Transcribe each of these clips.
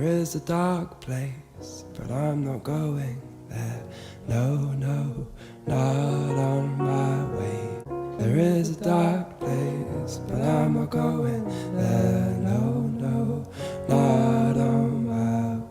There is a dark place, but I'm not going there. No, no, not on my way. There is a dark place, but I'm not going there. No, no, not on my way.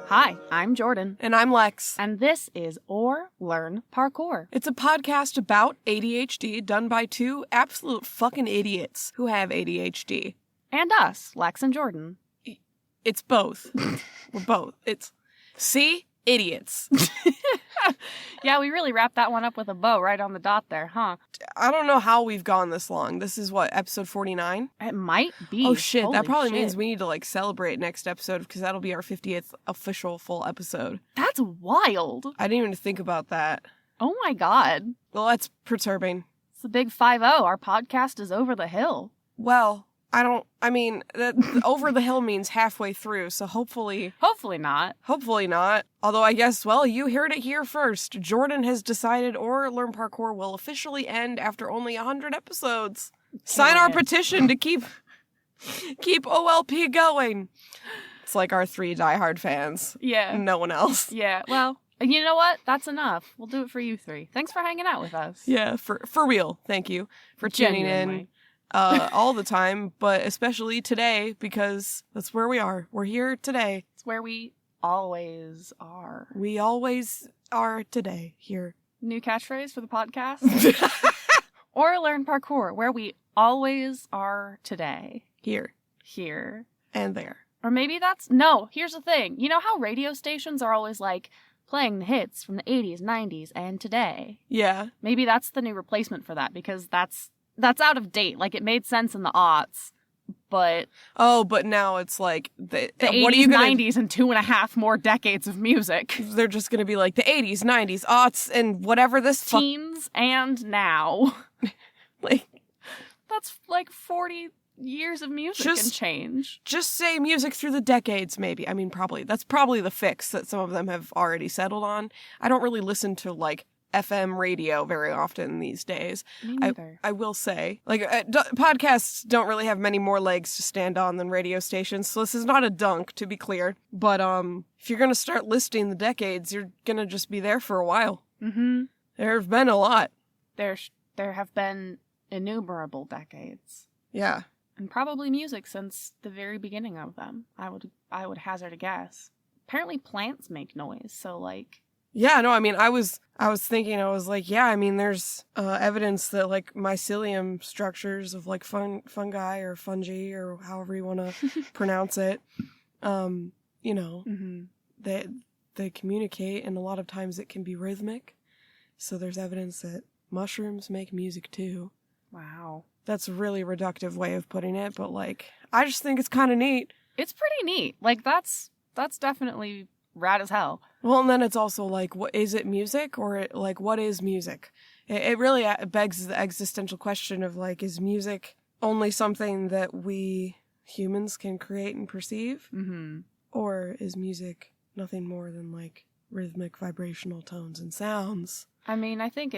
Hi, I'm Jordan. And I'm Lex. And this is Or Learn Parkour. It's a podcast about ADHD done by two absolute fucking idiots who have ADHD. And us, Lex and Jordan. It's both. We're both. See? Idiots. Yeah, we really wrapped that one up with a bow right on the dot there, huh? I don't know how we've gone this long. This is what, episode 49? It might be. Oh shit, Holy that probably shit. means we need to celebrate next episode because that'll be our 50th official full episode. That's wild. I didn't even think about that. Oh my god. Well, that's perturbing. It's the big 5-0. Our podcast is over the hill. Well, over the hill means halfway through, so hopefully not. Although I guess, well, you heard it here first. Jordan has decided Or Learn Parkour will officially end after only 100 episodes. Sign our petition to keep OLP going. It's like our 3 diehard fans. Yeah. No one else. Yeah, well, you know what? That's enough. We'll do it for you 3. Thanks for hanging out with us. Yeah, for real. Thank you for tuning in. All the time, but especially today, because that's where we are. We're here today. It's where we always are. We always are today, here. New catchphrase for the podcast? Or Learn Parkour, where we always are today. Here. And there. Or maybe here's the thing. You know how radio stations are always playing the hits from the 80s, 90s, and today? Yeah. Maybe that's the new replacement for that, because that's out of date. It made sense in the aughts, but... Oh, but now it's the 80s, 90s, and 2.5 more decades of music. They're just gonna be the 80s, 90s, aughts, and whatever this... Teens and now. That's 40 years of music and change. Just say music through the decades, maybe. I mean, probably. That's probably the fix that some of them have already settled on. I don't really listen to, FM radio very often these days. Me neither. I will say, podcasts don't really have many more legs to stand on than radio stations, so this is not a dunk, to be clear. But if you're gonna start listing the decades, you're gonna just be there for a while. Mm-hmm. There have been a lot. There have been innumerable decades. Yeah. And probably music since the very beginning of them. I would hazard a guess. Apparently plants make noise, so Yeah, no, I mean, I was thinking, there's evidence that, mycelium structures of, fungi or fungi or however you want to pronounce it, mm-hmm. they communicate, and a lot of times it can be rhythmic. So there's evidence that mushrooms make music, too. Wow. That's a really reductive way of putting it, but, I just think it's kind of neat. It's pretty neat. That's definitely... rad as hell. Well, and then it's also what is it music or what is music? It really begs the existential question of is music only something that we humans can create and perceive? Mm-hmm. Or is music nothing more than rhythmic vibrational tones and sounds? I mean, I think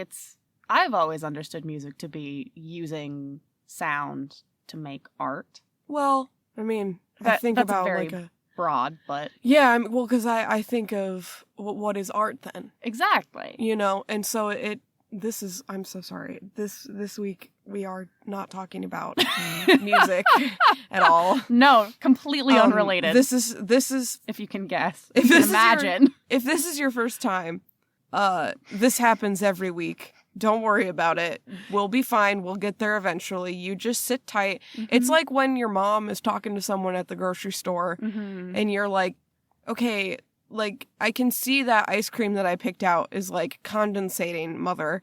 I've always understood music to be using sound to make art. Well, I mean, I think that's about very broad, but... Yeah, because I think of what is art then? Exactly. And so I'm so sorry. This week we are not talking about music at all. No, completely unrelated. This is if you can guess. If you can imagine. If this is your first time, this happens every week. Don't worry about it. We'll be fine. We'll get there eventually. You just sit tight. Mm-hmm. It's like when your mom is talking to someone at the grocery store mm-hmm. and you're like, okay, I can see that ice cream that I picked out is condensating, mother.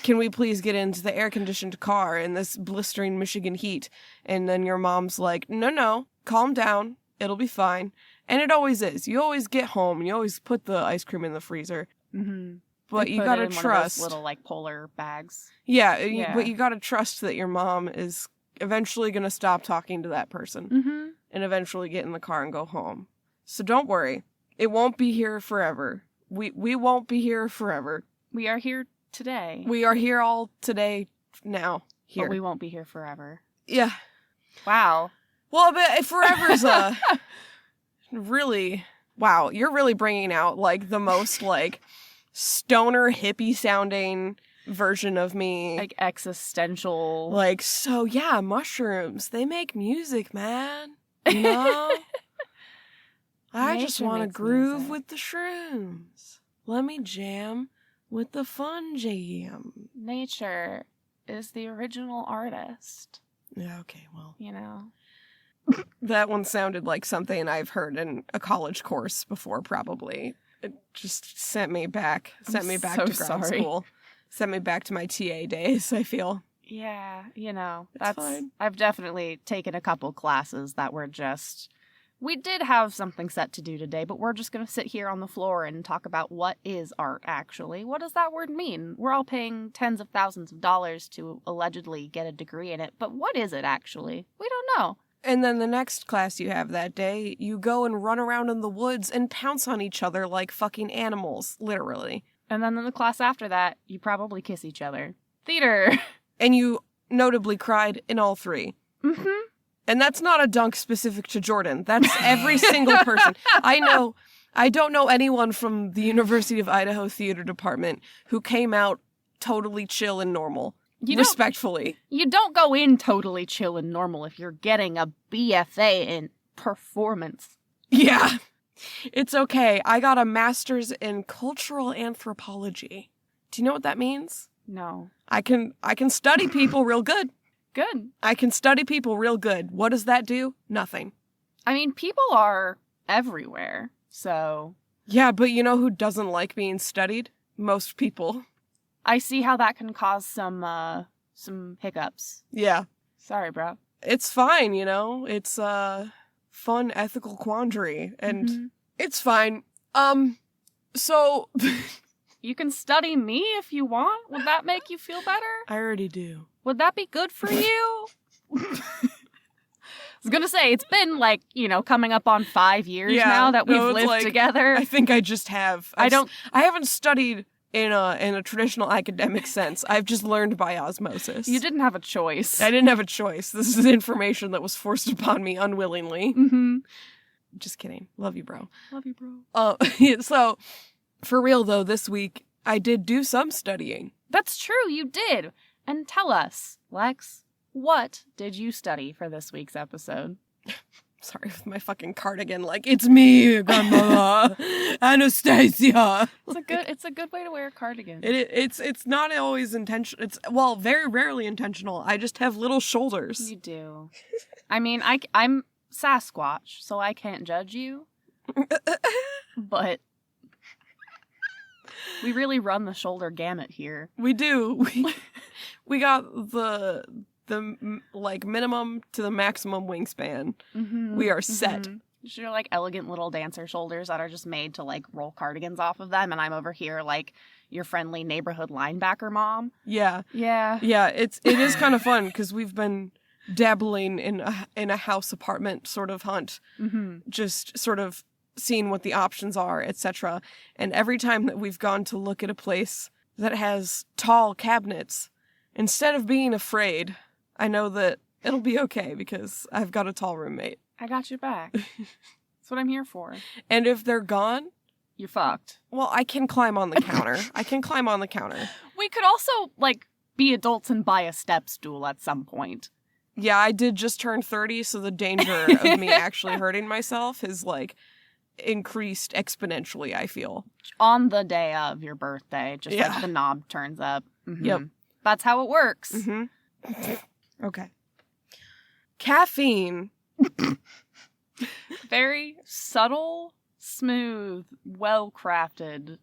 Can we please get into the air-conditioned car in this blistering Michigan heat? And then your mom's like, no, calm down. It'll be fine. And it always is. You always get home and you always put the ice cream in the freezer. Mm-hmm. But you gotta trust. One of those little polar bags. Yeah, but you gotta trust that your mom is eventually gonna stop talking to that person mm-hmm. and eventually get in the car and go home. So don't worry, it won't be here forever. We won't be here forever. We are here today. We are here all today now. Here. But we won't be here forever. Yeah. Wow. Well, but forever's really... Wow, you're really bringing out, like, the most, like, stoner, hippie-sounding version of me. Like, existential. Like, so, yeah, mushrooms. They make music, man. You know? I just Nature want to makes groove music. with the shrooms. Let me jam with the fun jam. Nature is the original artist, Yeah, okay, well. you know? That one sounded like something I've heard in a college course before, probably. It just sent me back. Sent me back so to grad sorry. school. Sent me back to my TA days, I feel. Yeah, you know, It's that's fine. I've definitely taken a couple classes that were just we did have something set to do today, but we're just going to sit here on the floor and talk about what is art actually. What does that word mean? We're all paying tens of thousands of dollars to allegedly get a degree in it, but what is it actually? We don't know. And then the next class you have that day, you go and run around in the woods and pounce on each other like fucking animals, literally. And then in the class after that, you probably kiss each other. Theater. And you notably cried in all three. Mhm. And that's not a dunk specific to Jordan. That's every single person. I don't know anyone from the University of Idaho Theater Department who came out totally chill and normal. Respectfully. You don't go in totally chill and normal if you're getting a BFA in performance. Yeah. It's okay. I got a master's in cultural anthropology. Do you know what that means? No. I can study people real good. Good. I can study people real good. What does that do? Nothing. I mean, people are everywhere, so Yeah, but you know who doesn't like being studied? Most people. I see how that can cause some hiccups. Yeah. Sorry, bro. It's fine, you know? It's a fun ethical quandary, and Mhm. it's fine. So... You can study me if you want. Would that make you feel better? I already do. Would that be good for you? I was gonna say, it's been like, coming up on 5 years now that we've lived like, together. I think I just have. I haven't studied in a traditional academic sense. I've just learned by osmosis. You didn't have a choice. I didn't have a choice. This is information that was forced upon me unwillingly. Mm-hmm. Just kidding. Love you, bro. Love you, bro. So, for real though, this week I did do some studying. That's true, you did. And tell us, Lex, what did you study for this week's episode? Sorry, with my fucking cardigan, like, it's me, grandmother, Anastasia. It's a good way to wear a cardigan. It's not always intentional. It's, well, very rarely intentional. I just have little shoulders. You do. I mean, I'm Sasquatch, so I can't judge you. But we really run the shoulder gamut here. We do. We got the like minimum to the maximum wingspan. Mm-hmm. We are set. Mm-hmm. You're like elegant little dancer shoulders that are just made to like roll cardigans off of them, and I'm over here like your friendly neighborhood linebacker mom. Yeah. Yeah. Yeah, it is kind of fun because we've been dabbling in a house apartment sort of hunt. Mm-hmm. Just sort of seeing what the options are, etc. And every time that we've gone to look at a place that has tall cabinets, instead of being afraid, I know that it'll be okay because I've got a tall roommate. I got your back. That's what I'm here for. And if they're gone, You're fucked. well, I can climb on the counter. We could also like be adults and buy a step stool at some point. Yeah, I did just turn 30, so the danger of me actually hurting myself is like increased exponentially, I feel. On the day of your birthday, just Yeah. like the knob turns up. Mhm. Yep. That's how it works. Mm-hmm. Okay. Caffeine. Very subtle, smooth, well-crafted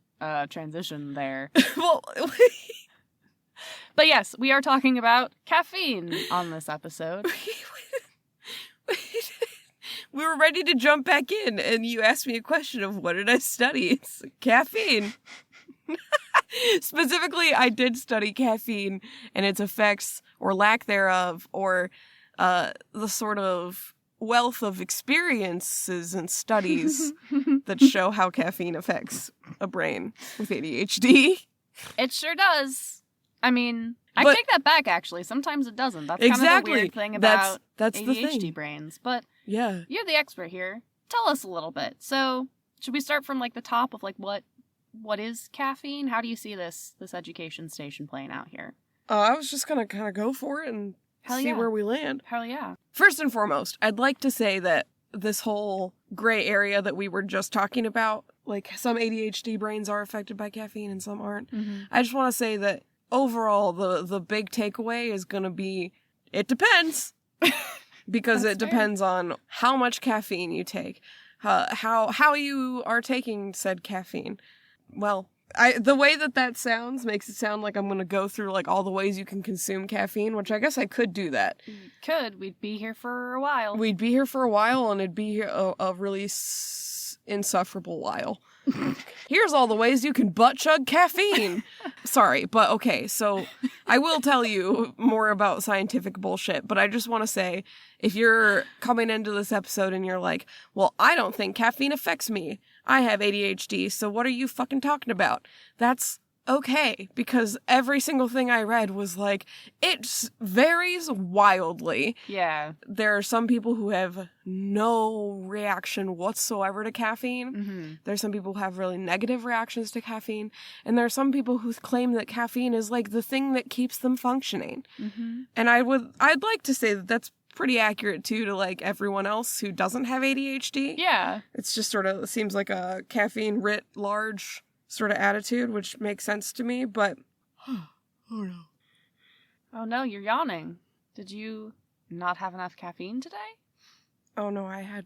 transition there. Well, But yes, we are talking about caffeine on this episode. we were ready to jump back in, and you asked me a question of what did I study? It's caffeine. Specifically, I did study caffeine and its effects or lack thereof, or the sort of wealth of experiences and studies that show how caffeine affects a brain with ADHD. It sure does. I mean, I But- take that back, actually. Sometimes it doesn't. That's kind of Exactly. the weird thing about That's the ADHD thing. brains. But Yeah. you're the expert here. Tell us a little bit. So, should we start from, like, the top of, like, what is caffeine? How do you see this education station playing out here? I was just going to kind of go for it and Hell see yeah. where we land. Hell yeah. First and foremost, I'd like to say that this whole gray area that we were just talking about, like some ADHD brains are affected by caffeine and some aren't. Mm-hmm. I just want to say that overall, the big takeaway is going to be, it depends. Because That's it fair. depends on how much caffeine you take, how you are taking said caffeine. Well, the way that sounds makes it sound like I'm going to go through like all the ways you can consume caffeine, which I guess I could do that. Could. We'd be here for a while. We'd be here for a while, and it'd be a really insufferable while. Here's all the ways you can butt chug caffeine. Sorry, but okay, so I will tell you more about scientific bullshit, but I just want to say, if you're coming into this episode and you're like, well, I don't think caffeine affects me. I have ADHD, so what are you fucking talking about? That's okay, because every single thing I read was like, it varies wildly. Yeah. There are some people who have no reaction whatsoever to caffeine. Mm-hmm. There's some people who have really negative reactions to caffeine. And there are some people who claim that caffeine is like the thing that keeps them functioning. Mm-hmm. And I'd like to say that that's pretty accurate too to like everyone else who doesn't have ADHD. Yeah. It's just sort of seems like a caffeine writ large sort of attitude, which makes sense to me, but oh no. Oh no, you're yawning. Did you not have enough caffeine today? Oh no, I had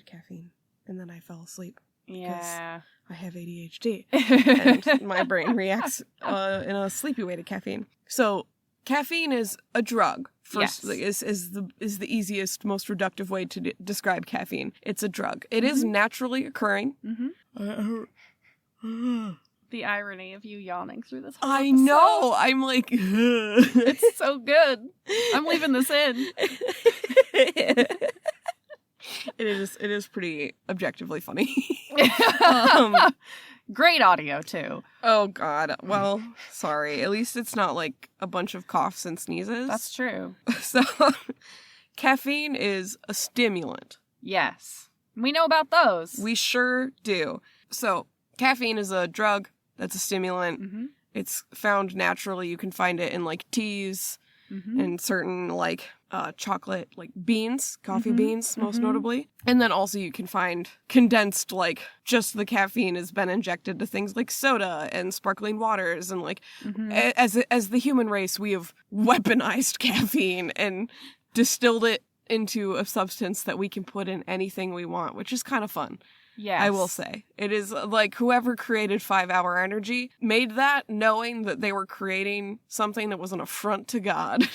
caffeine and then I fell asleep. Yeah. I have ADHD and my brain reacts in a sleepy way to caffeine. So caffeine is a drug. First, Yes. is the easiest, most reductive way to describe caffeine. It's a drug. It is naturally occurring. Mm-hmm. The irony of you yawning through this whole I episode. know. I'm like, It's so good. I'm leaving this in. It is pretty objectively funny. Great audio, too. Oh God. Well, sorry. At least it's not like a bunch of coughs and sneezes. That's true. So, caffeine is a stimulant. Yes. We know about those. We sure do. So, caffeine is a drug that's a stimulant. Mm-hmm. It's found naturally. You can find it in like teas Mm-hmm. and certain like chocolate, like beans, coffee Mhm. beans, most Mhm. notably. And then also you can find condensed, like just the caffeine has been injected to things like soda and sparkling waters. And like Mm-hmm. as the human race, we have weaponized caffeine and distilled it into a substance that we can put in anything we want, which is kind of fun. Yes. I will say. It is like whoever created 5 Hour Energy made that knowing that they were creating something that was an affront to God.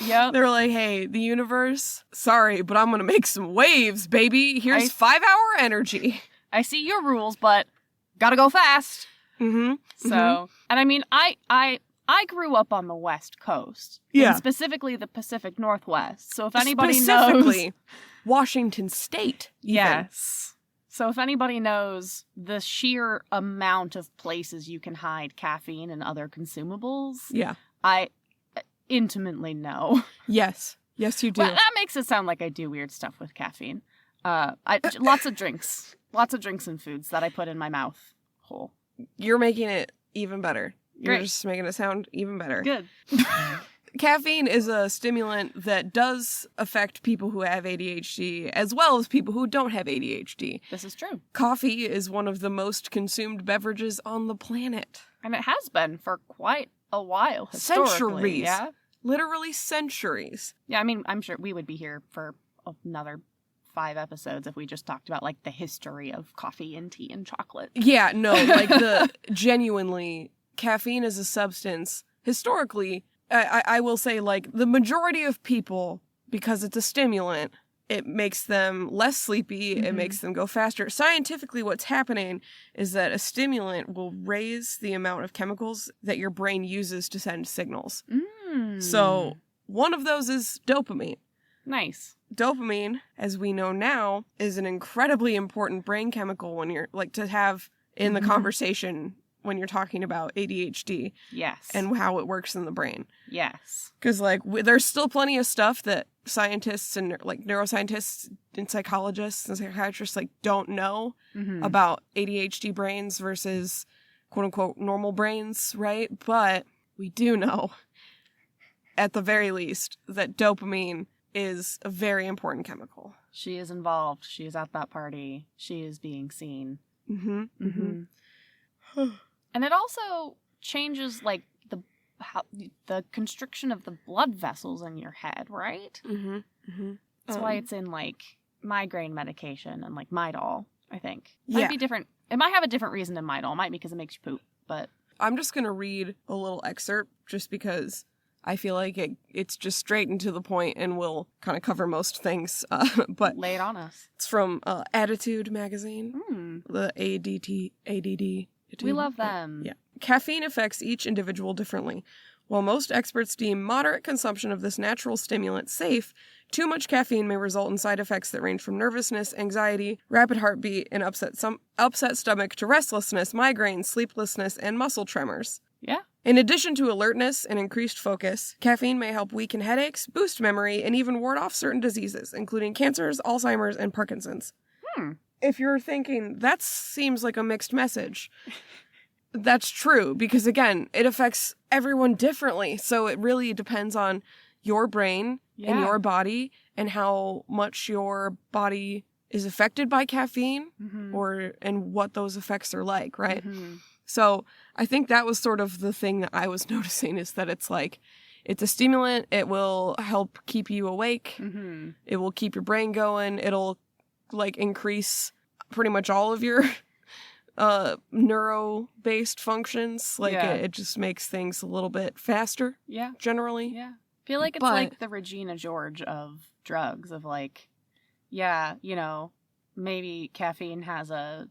Yep. They were like, hey, the universe, sorry, but I'm going to make some waves, baby. Here's 5 Hour Energy. I see your rules, but gotta go fast. Mm-hmm. So, and I mean, I grew up on the West Coast. Yeah. And specifically the Pacific Northwest. So if anybody knows... Specifically, Washington State. Even. Yes. So if anybody knows the sheer amount of places you can hide caffeine and other consumables, Yeah. I intimately know. Yes. Yes, you do. Well, that makes it sound like I do weird stuff with caffeine. Lots of drinks. Lots of drinks and foods that I put in my mouth hole. You're making it even better. You're Great. just making it sound even better. Good. Caffeine is a stimulant that does affect people who have ADHD as well as people who don't have ADHD. This is true. Coffee is one of the most consumed beverages on the planet. And it has been for quite a while historically. Centuries. Yeah. Literally centuries. Yeah, I mean, I'm sure we would be here for another 5 episodes if we just talked about, like, the history of coffee and tea and chocolate. Yeah, no, like genuinely, caffeine is a substance. Historically, I will say, like, the majority of people, because it's a stimulant, it makes them less sleepy, it Mhm. makes them go faster. Scientifically, what's happening is that a stimulant will raise the amount of chemicals that your brain uses to send signals. Mm. So, one of those is dopamine. Nice. Dopamine, as we know now, is an incredibly important brain chemical when you're, like, to have in the conversation when you're talking about ADHD. Yes. And how it works in the brain. Yes. Because, like, there's still plenty of stuff that scientists and, like, neuroscientists and psychologists and psychiatrists, like, don't know about ADHD brains versus, quote-unquote, normal brains, right? But we do know, at the very least, that dopamine is a very important chemical. She is involved. She is at that party. She is being seen. And it also changes, like, the constriction of the blood vessels in your head, right? That's why it's in, like, migraine medication and, like, Midol, I think. Might be different. It might have a different reason than Midol. It might be because it makes you poop, but... I'm just going to read a little excerpt just because I feel like it's just straight and to the point and will kind of cover most things. But lay it on us. It's from Attitude magazine, the ADD. We love them. Yeah. Caffeine affects each individual differently. While most experts deem moderate consumption of this natural stimulant safe, too much caffeine may result in side effects that range from nervousness, anxiety, rapid heartbeat, and upset stomach to restlessness, migraines, sleeplessness, and muscle tremors. Yeah. In addition to alertness and increased focus, caffeine may help weaken headaches, boost memory, and even ward off certain diseases, including cancers, Alzheimer's, and Parkinson's. If you're thinking, that seems like a mixed message, that's true, because again, it affects everyone differently. So it really depends on your brain and your body and how much your body is affected by caffeine and what those effects are like, right? So I think that was sort of the thing that I was noticing, is that it's like, it's a stimulant. It will help keep you awake. It will keep your brain going. It'll, like, increase pretty much all of your neuro-based functions. Like, it just makes things a little bit faster. Yeah. Generally. Yeah. I feel like it's like the Regina George of drugs, of like, you know, maybe caffeine has a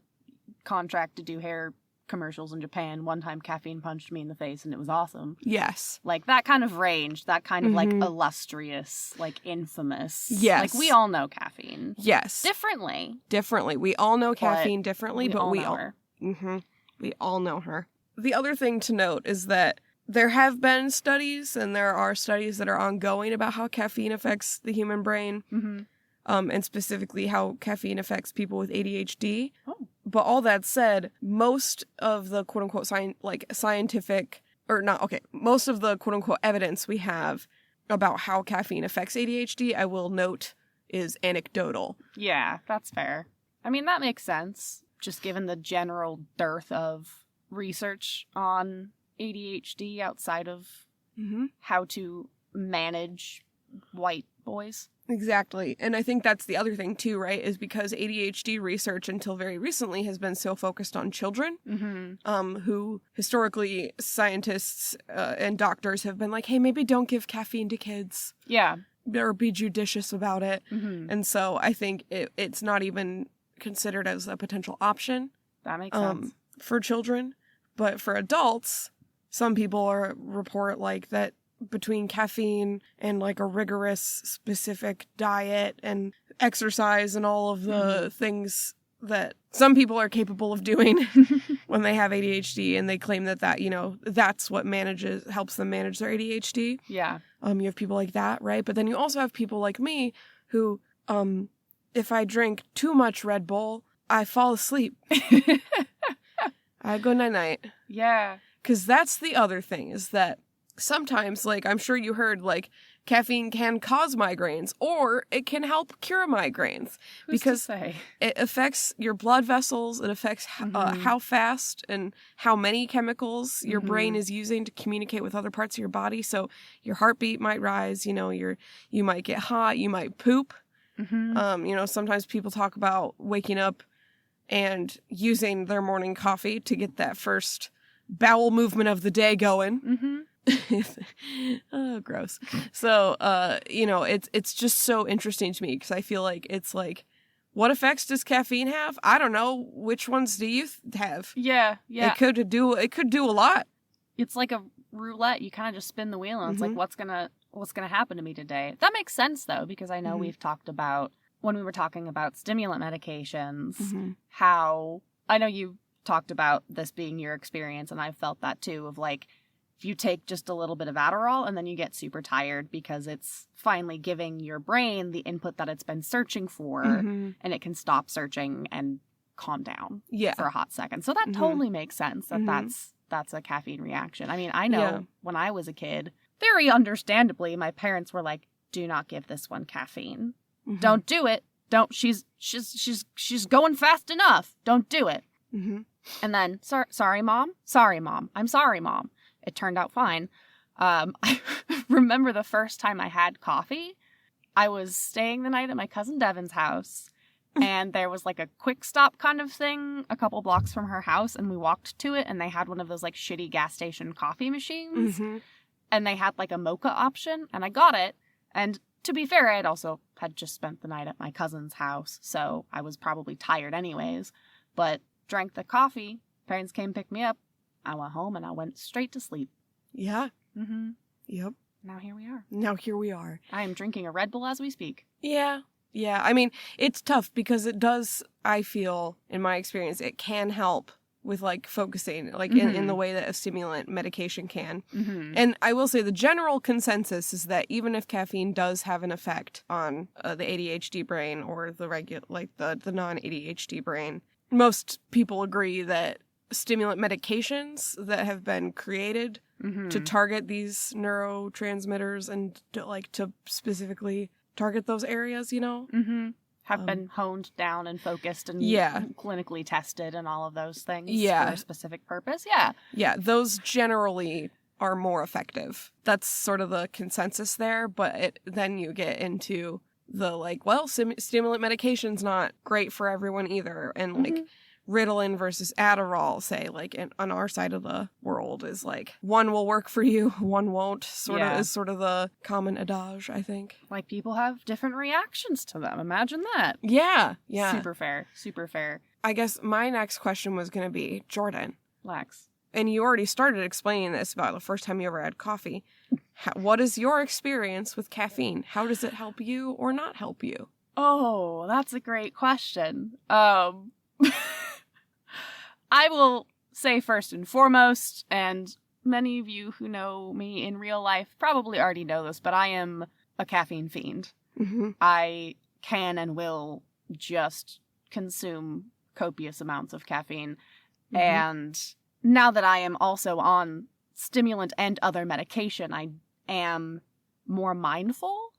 contract to do hair commercials in Japan. One time caffeine punched me in the face and it was awesome. Yes. Like that kind of range, that kind of like illustrious, like infamous. Yes. Like we all know caffeine. Yes. Differently. We all know caffeine differently, but we all know her. We all know her. The other thing to note is that there have been studies, and there are studies that are ongoing about how caffeine affects the human brain, and specifically how caffeine affects people with ADHD. But all that said, most of the quote-unquote scientific, or not, okay, most of the quote-unquote evidence we have about how caffeine affects ADHD, I will note, is anecdotal. Yeah, that's fair. I mean, that makes sense, just given the general dearth of research on ADHD outside of how to manage white boys. Exactly. And I think that's the other thing too, right? Is because ADHD research until very recently has been so focused on children, who historically scientists and doctors have been like, hey, maybe don't give caffeine to kids. Yeah. Or be judicious about it. And so I think it's not even considered as a potential option. That makes sense. For children. But for adults, some people report like that between caffeine and like a rigorous specific diet and exercise and all of the things that some people are capable of doing when they have ADHD, and they claim that, you know, that's what helps them manage their ADHD. Yeah. You have people like that, right? But then you also have people like me who, if I drink too much Red Bull, I fall asleep. I go night-night. Yeah. Because that's the other thing, is that sometimes, like, I'm sure you heard, like, caffeine can cause migraines, or it can help cure migraines. Who's because to say? It affects your blood vessels. It affects how fast and how many chemicals your brain is using to communicate with other parts of your body. So your heartbeat might rise. You know, you might get hot. You might poop. You know, sometimes people talk about waking up and using their morning coffee to get that first bowel movement of the day going. Oh, gross. So, you know, it's just so interesting to me, because I feel like it's like, what effects does caffeine have? I don't know. Which ones do you have? Yeah. It could do a lot. It's like a roulette. You kind of just spin the wheel, and it's like, what's going to happen to me today. That makes sense, though, because I know we've talked about, when we were talking about stimulant medications, how, I know you talked about this being your experience, and I've felt that too, of like, if you take just a little bit of Adderall and then you get super tired because it's finally giving your brain the input that it's been searching for, and it can stop searching and calm down for a hot second. So that totally makes sense that that's a caffeine reaction. I mean, I know when I was a kid, very understandably, my parents were like, do not give this one caffeine. Don't do it. Don't, she's going fast enough. Don't do it. And then, sorry, mom. I'm sorry, mom. It turned out fine. I remember the first time I had coffee, I was staying the night at my cousin Devin's house, and there was like a quick stop kind of thing a couple blocks from her house, and we walked to it, and they had one of those like shitty gas station coffee machines, and they had like a mocha option, and I got it. And to be fair, I had just spent the night at my cousin's house, so I was probably tired anyways, but drank the coffee. Parents came pick me up. I went home and I went straight to sleep. Yeah. Yep. Now here we are. I am drinking a Red Bull as we speak. Yeah. I mean, it's tough because it does, I feel, in my experience, it can help with like focusing, like in the way that a stimulant medication can. And I will say the general consensus is that even if caffeine does have an effect on the ADHD brain or the the non-ADHD brain, most people agree that stimulant medications that have been created to target these neurotransmitters and to specifically target those areas, have been honed down and focused and clinically tested and all of those things for a specific purpose. Yeah, those generally are more effective. That's sort of the consensus there, but then you get into the stimulant medication's not great for everyone either, and Ritalin versus Adderall, say, on our side of the world, is one will work for you, one won't, is sort of the common adage, I think. Like, people have different reactions to them. Imagine that. Yeah. Super fair. I guess my next question was going to be, Jordan. Lex. And you already started explaining this about the first time you ever had coffee. What is your experience with caffeine? How does it help you or not help you? Oh, that's a great question. I will say first and foremost, and many of you who know me in real life probably already know this, but I am a caffeine fiend. I can and will just consume copious amounts of caffeine. And now that I am also on stimulant and other medication, I am more mindful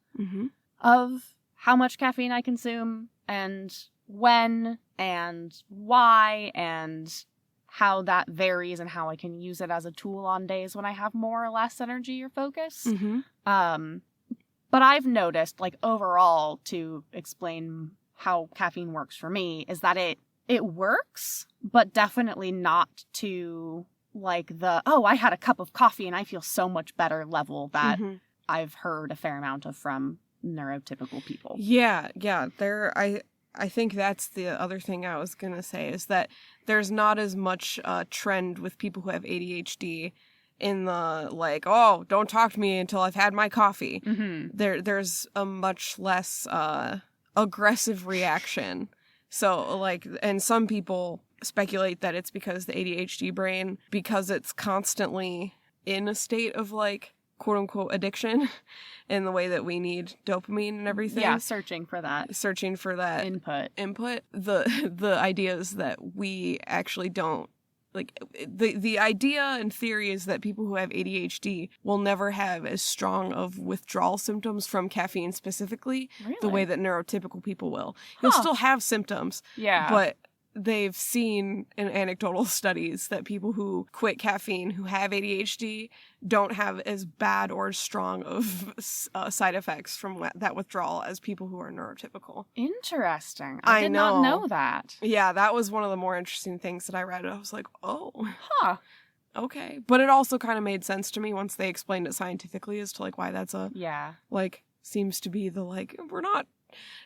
of how much caffeine I consume and when and why and how that varies and how I can use it as a tool on days when I have more or less energy or focus. But I've noticed, overall, to explain how caffeine works for me, is that it works, but definitely not to I had a cup of coffee and I feel so much better level that I've heard a fair amount of from neurotypical people. Yeah. I think that's the other thing I was going to say, is that there's not as much trend with people who have ADHD in the, don't talk to me until I've had my coffee. There's a much less aggressive reaction. So, and some people speculate that it's because the ADHD brain, because it's constantly in a state of, quote unquote addiction in the way that we need dopamine and everything. Yeah, searching for that input. The idea is that we actually don't, the idea and theory is that people who have ADHD will never have as strong of withdrawal symptoms from caffeine specifically, the way that neurotypical people will. You'll still have symptoms, but they've seen in anecdotal studies that people who quit caffeine who have ADHD don't have as bad or strong of side effects from that withdrawal as people who are neurotypical. Interesting. I did not know that. Yeah, that was one of the more interesting things that I read. I was like, oh. Huh. Okay. But it also kind of made sense to me once they explained it scientifically as to why that's seems to be the we're not.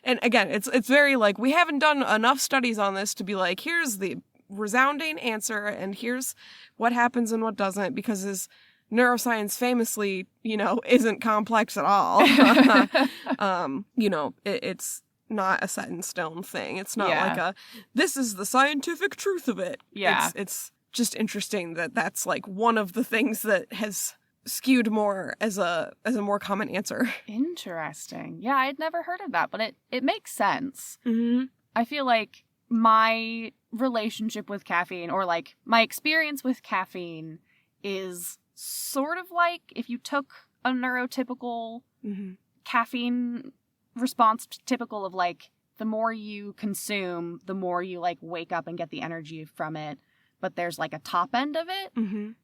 And again, it's very we haven't done enough studies on this to be here's the resounding answer and here's what happens and what doesn't, because as neuroscience famously, isn't complex at all. It's not a set in stone thing. It's not like this is the scientific truth of it. Yeah. It's just interesting that that's like one of the things that has skewed more as a more common answer. Interesting. Yeah, I'd never heard of that, but it makes sense. Mm-hmm. I feel like my relationship with caffeine, or like my experience with caffeine, is sort of like if you took a neurotypical caffeine response, typical of like the more you consume, the more you like wake up and get the energy from it. But there's like a top end of it,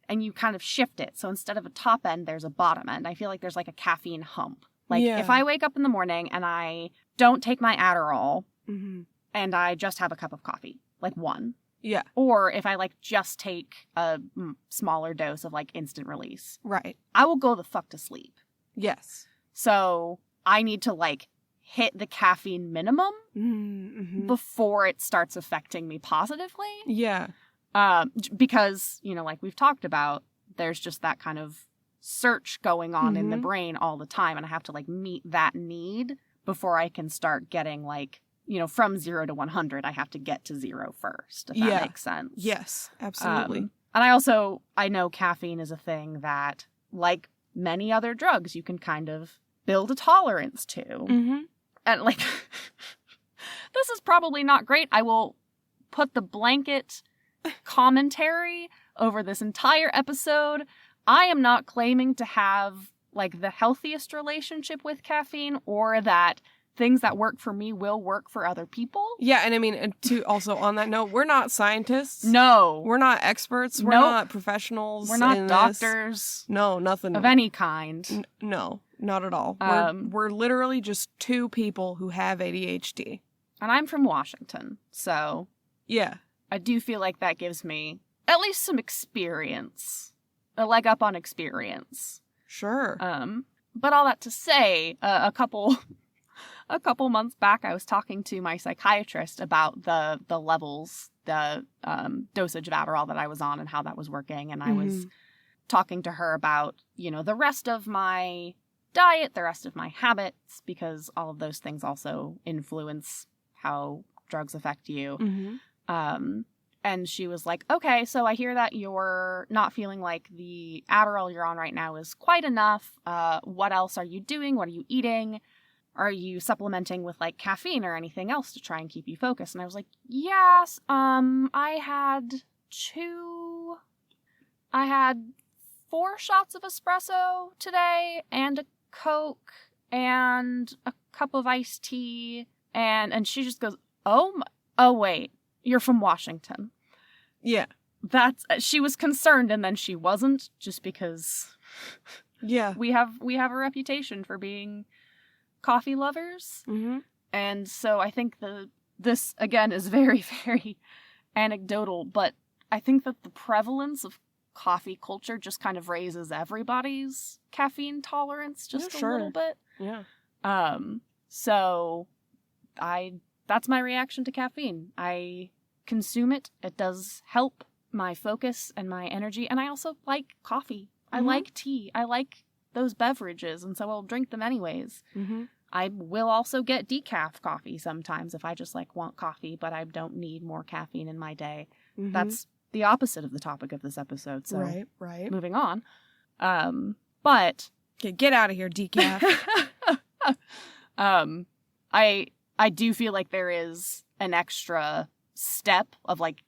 and you kind of shift it. So instead of a top end, there's a bottom end. I feel like there's like a caffeine hump. Like if I wake up in the morning and I don't take my Adderall and I just have a cup of coffee, like one. Yeah. Or if I like just take a smaller dose of like instant release. Right. I will go the fuck to sleep. Yes. So I need to like hit the caffeine minimum before it starts affecting me positively. Yeah. Because, like we've talked about, there's just that kind of search going on in the brain all the time. And I have to like meet that need before I can start getting like, from 0 to 100, I have to get to 0 first, if that makes sense. Yes, absolutely. And I know caffeine is a thing that, like many other drugs, you can kind of build a tolerance to. And like, this is probably not great. I will put the blanket commentary over this entire episode. I am not claiming to have like the healthiest relationship with caffeine, or that things that work for me will work for other people. Yeah, and I mean, and to also on that note, we're not scientists. No. We're not experts. We're not professionals. We're not doctors. No, nothing. Of any kind. No, not at all. We're literally just two people who have ADHD. And I'm from Washington, so yeah. I do feel like that gives me at least some experience. A leg up on experience. Sure. But all that to say, a couple months back, I was talking to my psychiatrist about the levels, the dosage of Adderall that I was on and how that was working. And I was talking to her about, the rest of my diet, the rest of my habits, because all of those things also influence how drugs affect you. And she was like, okay, so I hear that you're not feeling like the Adderall you're on right now is quite enough. What else are you doing? What are you eating? Are you supplementing with like caffeine or anything else to try and keep you focused? And I was like, yes, I had 4 shots of espresso today and a Coke and a cup of iced tea. And she just goes, oh wait, you're from Washington. Yeah. She was concerned, and then she wasn't, just because we have a reputation for being coffee lovers. And so I think this again is very, very anecdotal, but I think that the prevalence of coffee culture just kind of raises everybody's caffeine tolerance just a little bit. Yeah. So that's my reaction to caffeine. I consume it. It does help my focus and my energy. And I also like coffee. I like tea. I like those beverages. And so I'll drink them anyways. I will also get decaf coffee sometimes if I just like want coffee, but I don't need more caffeine in my day. That's the opposite of the topic of this episode. So right. Moving on. But okay, get out of here, decaf. I do feel like there is an extra step of like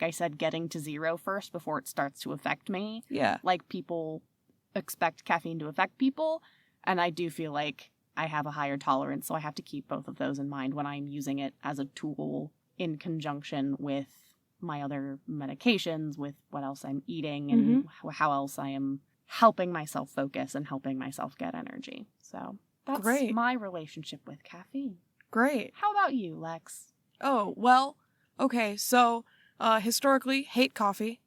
I said, getting to 0 first before it starts to affect me. Yeah. Like people expect caffeine to affect people. And I do feel like I have a higher tolerance. So I have to keep both of those in mind when I'm using it as a tool in conjunction with my other medications, with what else I'm eating and how else I am helping myself focus and helping myself get energy. So that's my relationship with caffeine. Great. How about you, Lex? Oh, well, okay, so historically, hate coffee.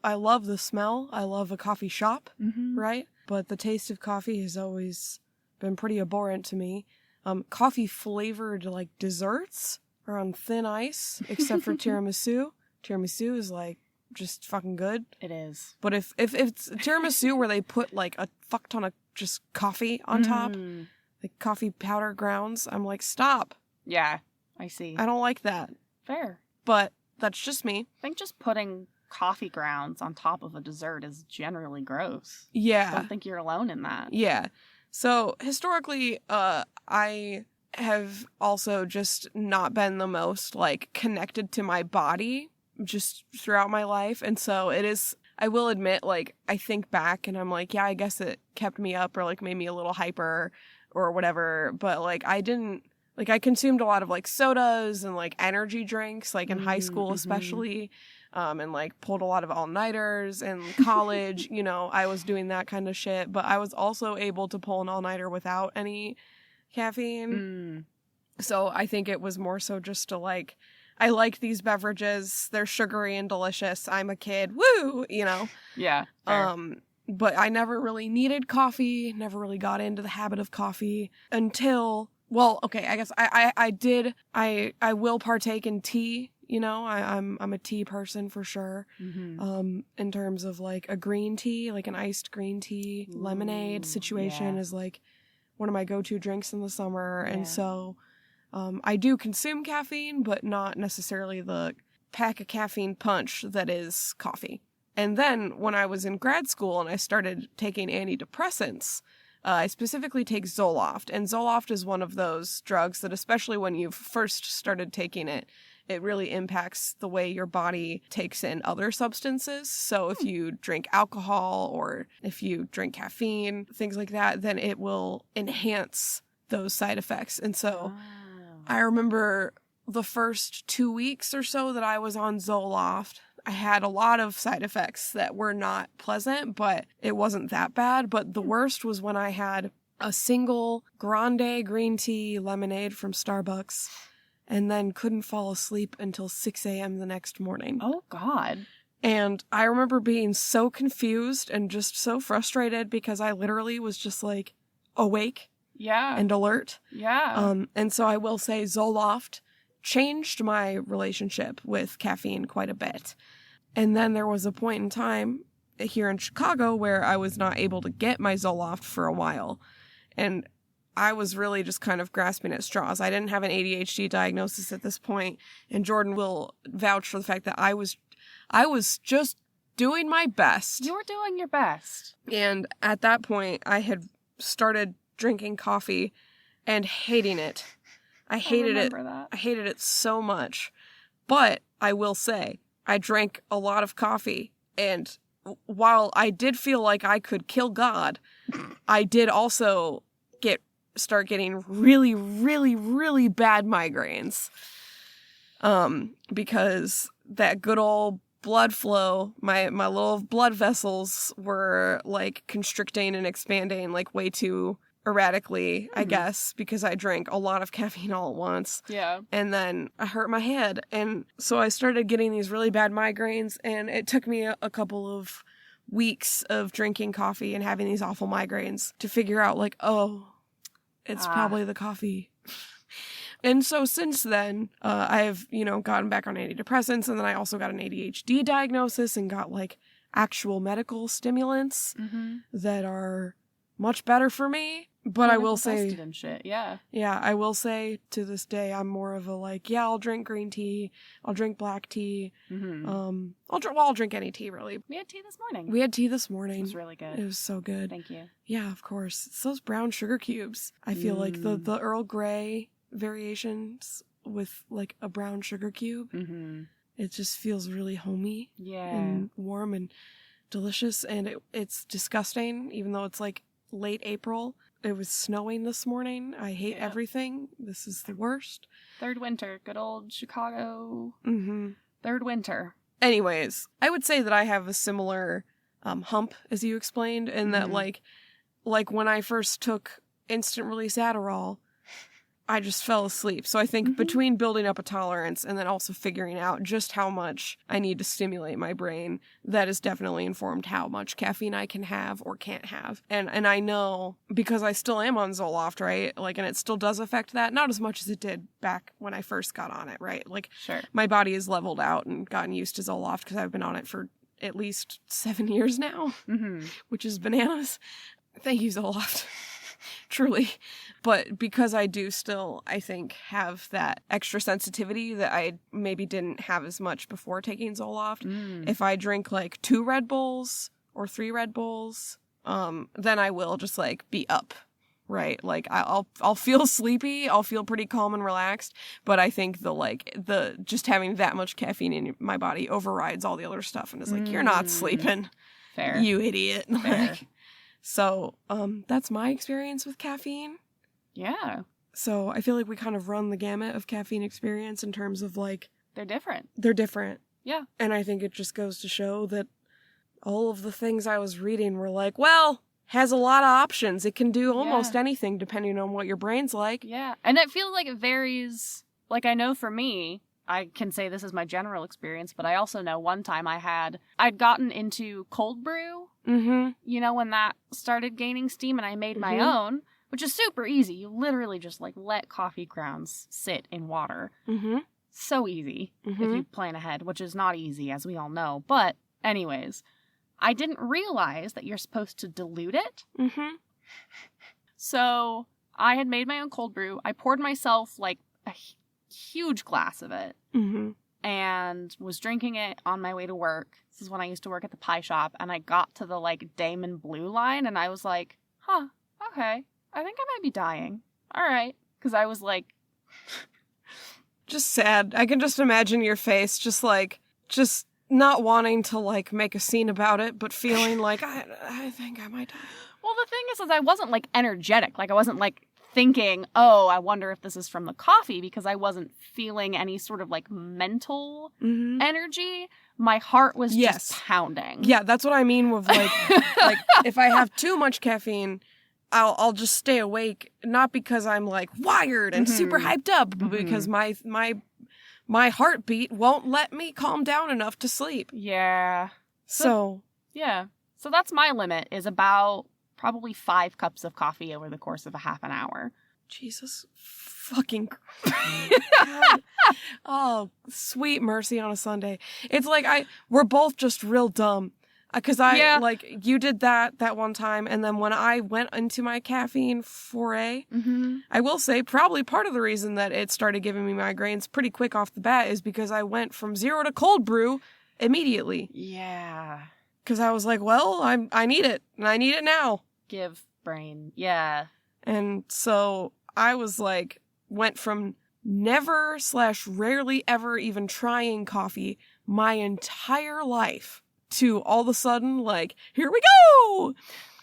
I love the smell. I love a coffee shop, right? But the taste of coffee has always been pretty abhorrent to me. Coffee flavored like desserts are on thin ice, except for tiramisu. Tiramisu is like just fucking good. It is. But if it's tiramisu where they put like a fuck ton of just coffee on top, like coffee powder grounds, I'm like, stop. Yeah, I see. I don't like that. Fair. But that's just me. I think just putting coffee grounds on top of a dessert is generally gross. I Yeah. don't think you're alone in that. Yeah. So historically, I have also just not been the most like connected to my body just throughout my life. And so it is, I will admit, like, I think back and I'm like, yeah, I guess it kept me up or like made me a little hyper or whatever. But like, I didn't, like, I consumed a lot of like sodas and like energy drinks, like in high school, especially. And like pulled a lot of all-nighters in college, you know, I was doing that kind of shit, but I was also able to pull an all-nighter without any caffeine. So I think it was more so just to like, I like these beverages, they're sugary and delicious, I'm a kid, woo, you know. Yeah. Fair. But I never really needed coffee, never really got into the habit of coffee until, well, okay, I guess I will partake in tea. You know, I'm a tea person for sure. In terms of like a green tea, like an iced green tea, lemonade situation is like one of my go-to drinks in the summer. And so I do consume caffeine, but not necessarily the pack of caffeine punch that is coffee. And then when I was in grad school and I started taking antidepressants, I specifically take Zoloft. And Zoloft is one of those drugs that, especially when you've first started taking it, it really impacts the way your body takes in other substances. So if you drink alcohol or if you drink caffeine, things like that, then it will enhance those side effects. And so I remember the first 2 weeks or so that I was on Zoloft, I had a lot of side effects that were not pleasant, but it wasn't that bad. But the worst was when I had a single grande green tea lemonade from Starbucks and then couldn't fall asleep until 6 a.m. the next morning. Oh, God. And I remember being so confused and just so frustrated because I literally was just like awake and alert. Yeah. And so I will say Zoloft changed my relationship with caffeine quite a bit. And then there was a point in time here in Chicago where I was not able to get my Zoloft for a while. And I was really just kind of grasping at straws. I didn't have an ADHD diagnosis at this point, and Jordan will vouch for the fact that I was just doing my best. You were doing your best. And at that point, I had started drinking coffee and hating it. I hated it. I hated it so much. But I will say, I drank a lot of coffee, and while I did feel like I could kill God, I did also start getting really, really, really bad migraines. Because that good old blood flow, my little blood vessels were like constricting and expanding like way too erratically, I guess, because I drank a lot of caffeine all at once. Yeah. And then I hurt my head. And so I started getting these really bad migraines, and it took me a couple of weeks of drinking coffee and having these awful migraines to figure out like, oh, it's probably the coffee. And so since then, I've, gotten back on antidepressants, and then I also got an ADHD diagnosis and got like actual medical stimulants that are much better for me. But I will say, and shit. Yeah, I will say to this day, I'm more of a like, I'll drink green tea, I'll drink black tea, I'll drink any tea really. We had tea this morning. It was really good. It was so good. Thank you. Yeah, of course. It's those brown sugar cubes. I feel like the Earl Grey variations with like a brown sugar cube. It just feels really homey. Yeah. And warm and delicious, and it's disgusting, even though it's like late April. It was snowing this morning. I hate everything. This is the worst. Third winter. Good old Chicago. Third winter. Anyways, I would say that I have a similar hump, as you explained, in that like when I first took instant release Adderall, I just fell asleep. So I think between building up a tolerance and then also figuring out just how much I need to stimulate my brain, that has definitely informed how much caffeine I can have or can't have. And I know, because I still am on Zoloft, right? Like, and it still does affect that. Not as much as it did back when I first got on it, right? Like, Sure. my body has leveled out and gotten used to Zoloft because I've been on it for at least 7 years now, which is bananas. Thank you, Zoloft. Truly. But because I do still, I think, have that extra sensitivity that I maybe didn't have as much before taking Zoloft, if I drink like 2 Red Bulls or 3 Red Bulls, then I will just like be up, right? Like I'll feel sleepy, I'll feel pretty calm and relaxed, but I think the just having that much caffeine in my body overrides all the other stuff and is like, you're not sleeping. Fair. You idiot. Fair. So, that's my experience with caffeine. Yeah. So I feel like we kind of run the gamut of caffeine experience in terms of like... They're different. They're different. Yeah. And I think it just goes to show that all of the things I was reading were like, well, has a lot of options. It can do almost anything depending on what your brain's like. Yeah. And I feel like it varies. Like, I know for me, I can say this is my general experience, but I also know one time I'd gotten into cold brew, you know, when that started gaining steam, and I made my own, which is super easy. You literally just like let coffee grounds sit in water. So easy if you plan ahead, which is not easy, as we all know. But anyways, I didn't realize that you're supposed to dilute it. So I had made my own cold brew. I poured myself like a huge glass of it and was drinking it on my way to work. This is when I used to work at the pie shop, and I got to the like Damon Blue line, and I was like, huh, okay, I think I might be dying. All right. Because I was like... just sad. I can just imagine your face just not wanting to like make a scene about it, but feeling like, I think I might die. Well, the thing is I wasn't like energetic. Like, I wasn't like thinking, oh, I wonder if this is from the coffee, because I wasn't feeling any sort of like mental energy. My heart was just pounding. Yeah, that's what I mean with like, like if I have too much caffeine, I'll just stay awake, not because I'm like wired and super hyped up, but because my heartbeat won't let me calm down enough to sleep. Yeah. So yeah. So that's my limit, is about probably 5 cups of coffee over the course of a half an hour. Jesus fucking God. Oh, sweet mercy on a Sunday. It's like we're both just real dumb. Because like, you did that one time, and then when I went into my caffeine foray, I will say probably part of the reason that it started giving me migraines pretty quick off the bat is because I went from 0 to cold brew immediately. Yeah. Because I was like, well, I need it, and I need it now. Give brain. Yeah. And so I was like, went from never/rarely ever even trying coffee my entire life to all of a sudden, like, here we go!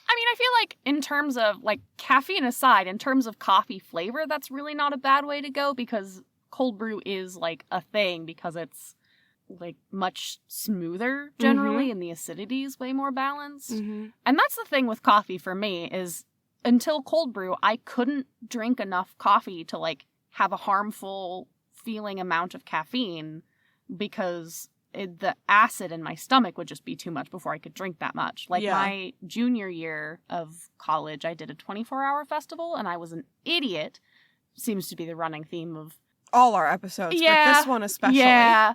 I mean, I feel like in terms of, like, caffeine aside, in terms of coffee flavor, that's really not a bad way to go, because cold brew is, like, a thing because it's, like, much smoother, generally, and the acidity is way more balanced. And that's the thing with coffee for me, is until cold brew, I couldn't drink enough coffee to, like, have a harmful feeling amount of caffeine, because the acid in my stomach would just be too much before I could drink that much. Like, my junior year of college, I did a 24-hour festival, and I was an idiot. Seems to be the running theme of all our episodes, but this one especially. Yeah.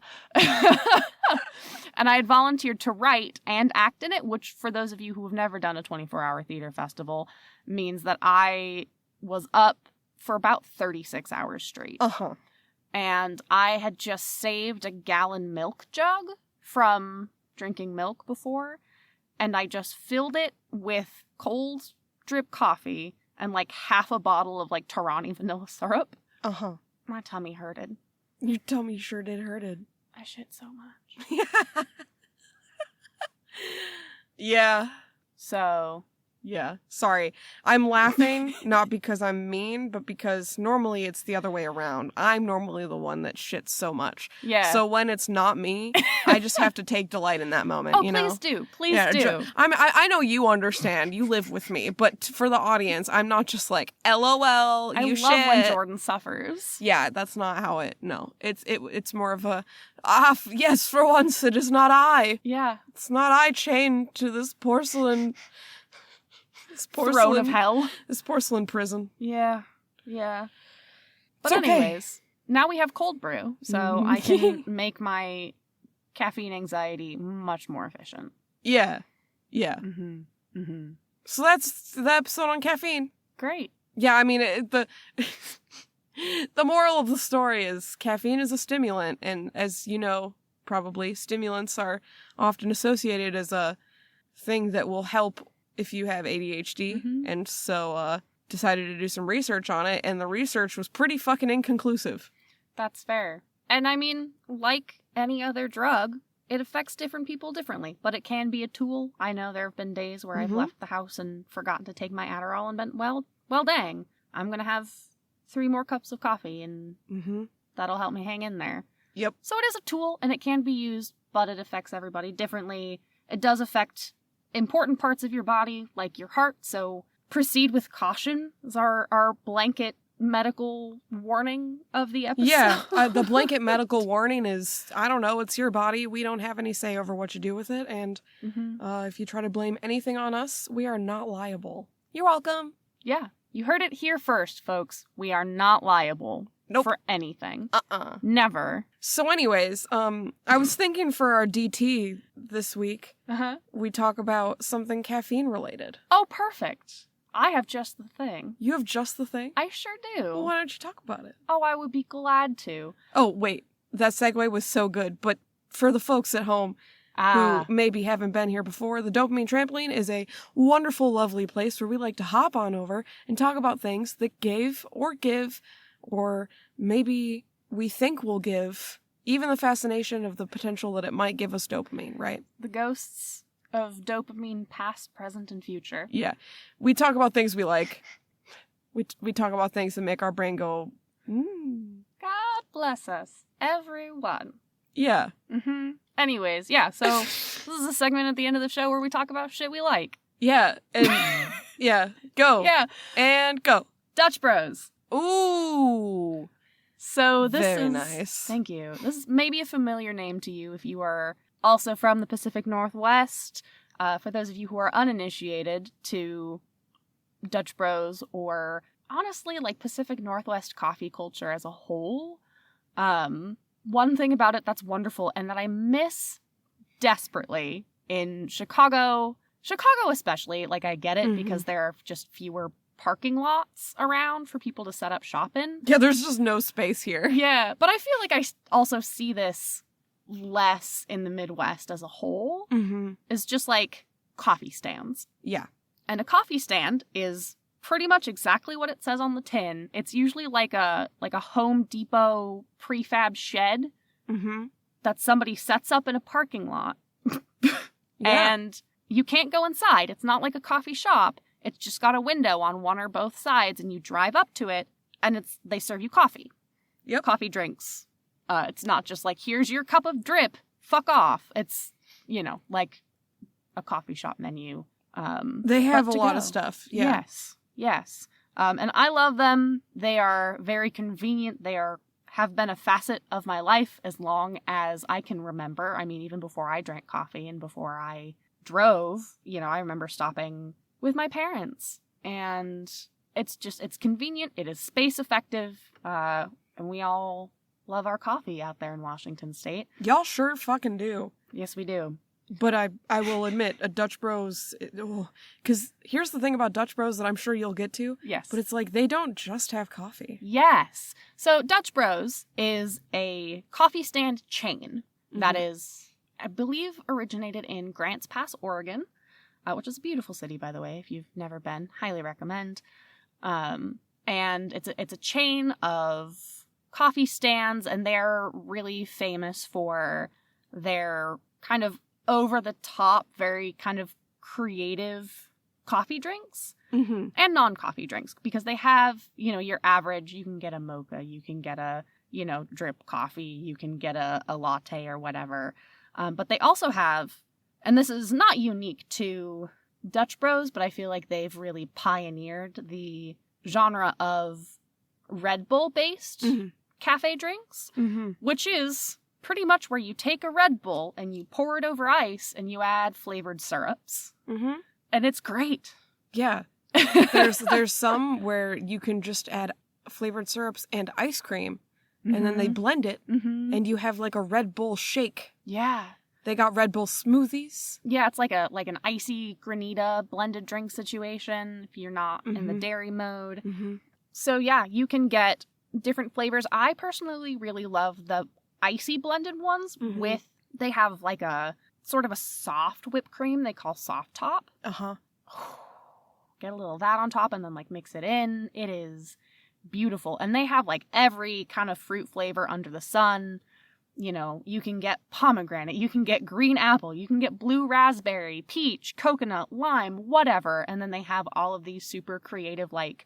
And I had volunteered to write and act in it, which, for those of you who have never done a 24-hour theater festival, means that I was up for about 36 hours straight. And I had just saved a gallon milk jug from drinking milk before, and I just filled it with cold drip coffee and like half a bottle of like Tarani vanilla syrup. My tummy hurted. Your tummy sure did hurted. I shit so much. Yeah. So, Yeah. Sorry. I'm laughing not because I'm mean, but because normally it's the other way around. I'm normally the one that shits so much. Yeah. So when it's not me, I just have to take delight in that moment, oh, you please know? do. Please do. I know you understand. You live with me. But for the audience, I'm not just like, LOL, I you love shit. when Jordan suffers. Yeah, that's not how it, no. It's more of a, yes, for once it is not I. Yeah. It's not I chained to this porcelain... Throne of hell. This porcelain prison. Yeah. Yeah. But It's okay. anyways, now we have cold brew, so I can make my caffeine anxiety much more efficient. Yeah. Yeah. Mm-hmm. Mm-hmm. So that's the episode on caffeine. Great. Yeah, I mean, the moral of the story is caffeine is a stimulant, and as you know, probably, stimulants are often associated as a thing that will help if you have ADHD, Mm-hmm. and so decided to do some research on it, and the research was pretty fucking inconclusive. That's fair. And I mean, like any other drug, it affects different people differently, but it can be a tool. I know there have been days where I've Mhm. left the house and forgotten to take my Adderall and been, well dang, I'm going to have 3 more cups of coffee and Mm-hmm. that'll help me hang in there. Yep. So it is a tool and it can be used, but it affects everybody differently. It does affect important parts of your body, like your heart, so proceed with caution is our blanket medical warning of the episode. Yeah, the blanket medical warning is, I don't know, it's your body. We don't have any say over what you do with it, and Mm-hmm. if you try to blame anything on us, we are not liable. You're welcome. Yeah, you heard it here first, folks. We are not liable Nope. for anything. Never. So anyways, I was thinking for our DT this week, Uh-huh. we talk about something caffeine related. Oh, perfect. I have just the thing. You have just the thing? I sure do. Well, why don't you talk about it? Oh, I would be glad to. Oh, wait. That segue was so good, but for the folks at home who maybe haven't been here before, the Dopamine Trampoline is a wonderful, lovely place where we like to hop on over and talk about things that gave or give, or maybe we think will give, even the fascination of the potential that it might give us dopamine, right? The ghosts of dopamine past, present, and future. Yeah. We talk about things we like. We talk about things that make our brain go, God bless us, everyone. Yeah. Mm-hmm. Anyways, yeah, so this is a segment at the end of the show where we talk about shit we like. Yeah. And yeah. Go. Yeah. And go. Dutch Bros. Ooh. So this Very is... nice. Thank you. This is maybe a familiar name to you if you are also from the Pacific Northwest. For those of you who are uninitiated to Dutch Bros, or honestly, like Pacific Northwest coffee culture as a whole, one thing about it that's wonderful and that I miss desperately in Chicago especially, like I get it because there are just fewer parking lots around for people to set up shop in. Yeah, there's just no space here. Yeah, but I feel like I also see this less in the Midwest as a whole, is just like coffee stands. Yeah. And a coffee stand is pretty much exactly what it says on the tin. It's usually like a Home Depot prefab shed that somebody sets up in a parking lot. Yeah. And you can't go inside. It's not like a coffee shop. It's just got a window on one or both sides, and you drive up to it, and they serve you coffee. Yep. Coffee drinks. It's not just like, here's your cup of drip, fuck off. It's, like a coffee shop menu. They have a but to lot go. of stuff. Yeah. Yes. And I love them. They are very convenient. They have been a facet of my life as long as I can remember. I mean, even before I drank coffee and before I drove, I remember stopping with my parents. And it's convenient. It is space effective. And we all love our coffee out there in Washington State. Y'all sure fucking do. Yes, we do. But I will admit, a Dutch Bros, because here's the thing about Dutch Bros that I'm sure you'll get to. Yes. But it's like, they don't just have coffee. Yes. So Dutch Bros is a coffee stand chain that is, I believe, originated in Grants Pass, Oregon, which is a beautiful city, by the way. If you've never been, highly recommend. And it's a chain of coffee stands, and they're really famous for their kind of over-the-top, very kind of creative coffee drinks Mm-hmm. and non-coffee drinks, because they have, you know, your average, you can get a mocha, you can get a, you know, drip coffee, you can get a latte or whatever. But they also have, and this is not unique to Dutch Bros, but I feel like they've really pioneered the genre of Red Bull-based Mm-hmm. cafe drinks, Mm-hmm. which is pretty much where you take a Red Bull and you pour it over ice and you add flavored syrups. Mm-hmm. And it's great. Yeah. There's some where you can just add flavored syrups and ice cream, and then they blend it, Mm-hmm. and you have like a Red Bull shake. Yeah. They got Red Bull smoothies. Yeah, it's like an icy granita blended drink situation if you're not in the Mhm. dairy mode. Mm-hmm. So yeah, you can get different flavors. I personally really love the icy blended ones Mhm. they have like a sort of a soft whipped cream they call soft top. Uh-huh. Get a little of that on top and then like mix it in. It is beautiful. And they have like every kind of fruit flavor under the sun. You know, you can get pomegranate, you can get green apple, you can get blue raspberry, peach, coconut, lime, whatever. And then they have all of these super creative like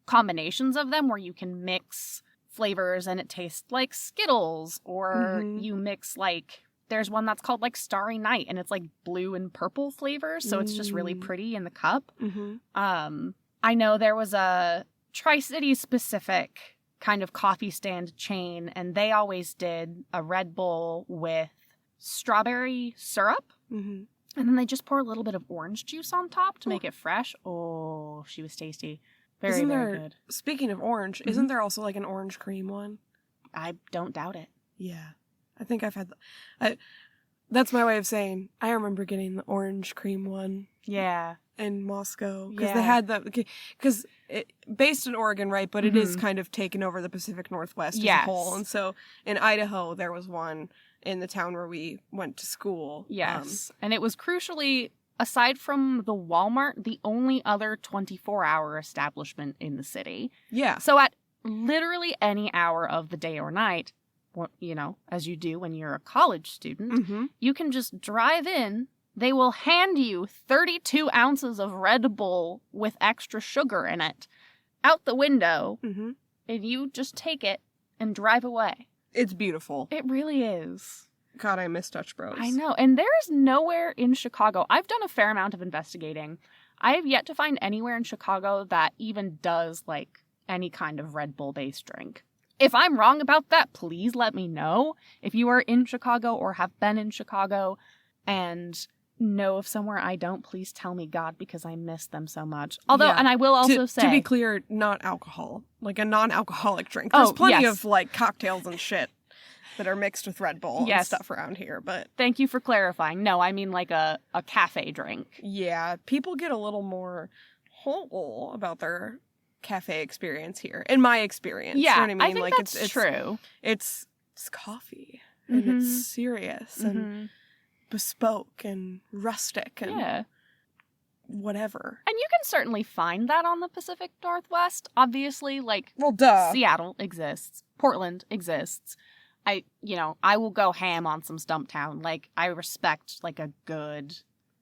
combinations of them where you can mix flavors and it tastes like Skittles, or Mhm. you mix like, there's one that's called like Starry Night and it's like blue and purple flavors. So it's just really pretty in the cup. Mm-hmm. I know there was a Tri-City specific kind of coffee stand chain, and they always did a Red Bull with strawberry syrup, Mm-hmm. and then they just pour a little bit of orange juice on top to make it fresh. Oh, she was tasty. Very, Isn't very there, good. speaking of orange, isn't there also like an orange cream one? I don't doubt it. Yeah. I think I've had that's my way of saying I remember getting the orange cream one Yeah. in Moscow, because Yeah. they had because based in Oregon, right? But it is Mhm. kind of taken over the Pacific Northwest as a Yes. whole, and so in Idaho there was one in the town where we went to school. Yes. And it was crucially, aside from the Walmart, the only other 24-hour establishment in the city. Yeah. So at literally any hour of the day or night, you know, as you do when you're a college student, Mm-hmm. you can just drive in. They will hand you 32 ounces of Red Bull with extra sugar in it out the window, Mm-hmm. and you just take it and drive away. It's beautiful. It really is. God, I miss Dutch Bros. I know. And there is nowhere in Chicago. I've done a fair amount of investigating. I have yet to find anywhere in Chicago that even does like any kind of Red Bull based drink. If I'm wrong about that, please let me know. If you are in Chicago or have been in Chicago and know of somewhere I don't, please tell me, God, because I miss them so much. Although, Yeah. and I will also say, to be clear, not alcohol, like a non-alcoholic drink. There's Oh, plenty yes. of like cocktails and shit that are mixed with Red Bull and Yes. stuff around here, but thank you for clarifying. No, I mean like a cafe drink. yeah, people get a little more whole about their cafe experience here. In my experience, Yeah, you know what I mean? I think like that's true. It's coffee and Mhm. it's serious and Mhm. bespoke and rustic and Yeah. whatever. And you can certainly find that on the Pacific Northwest. Obviously, like Well, duh. Seattle exists, Portland exists. I will go ham on some Stumptown. Like, I respect like a good,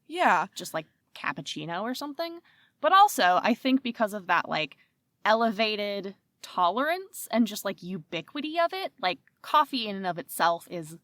Yeah. just like cappuccino or something. But also, I think because of that like elevated tolerance and just like ubiquity of it, like coffee in and of itself is,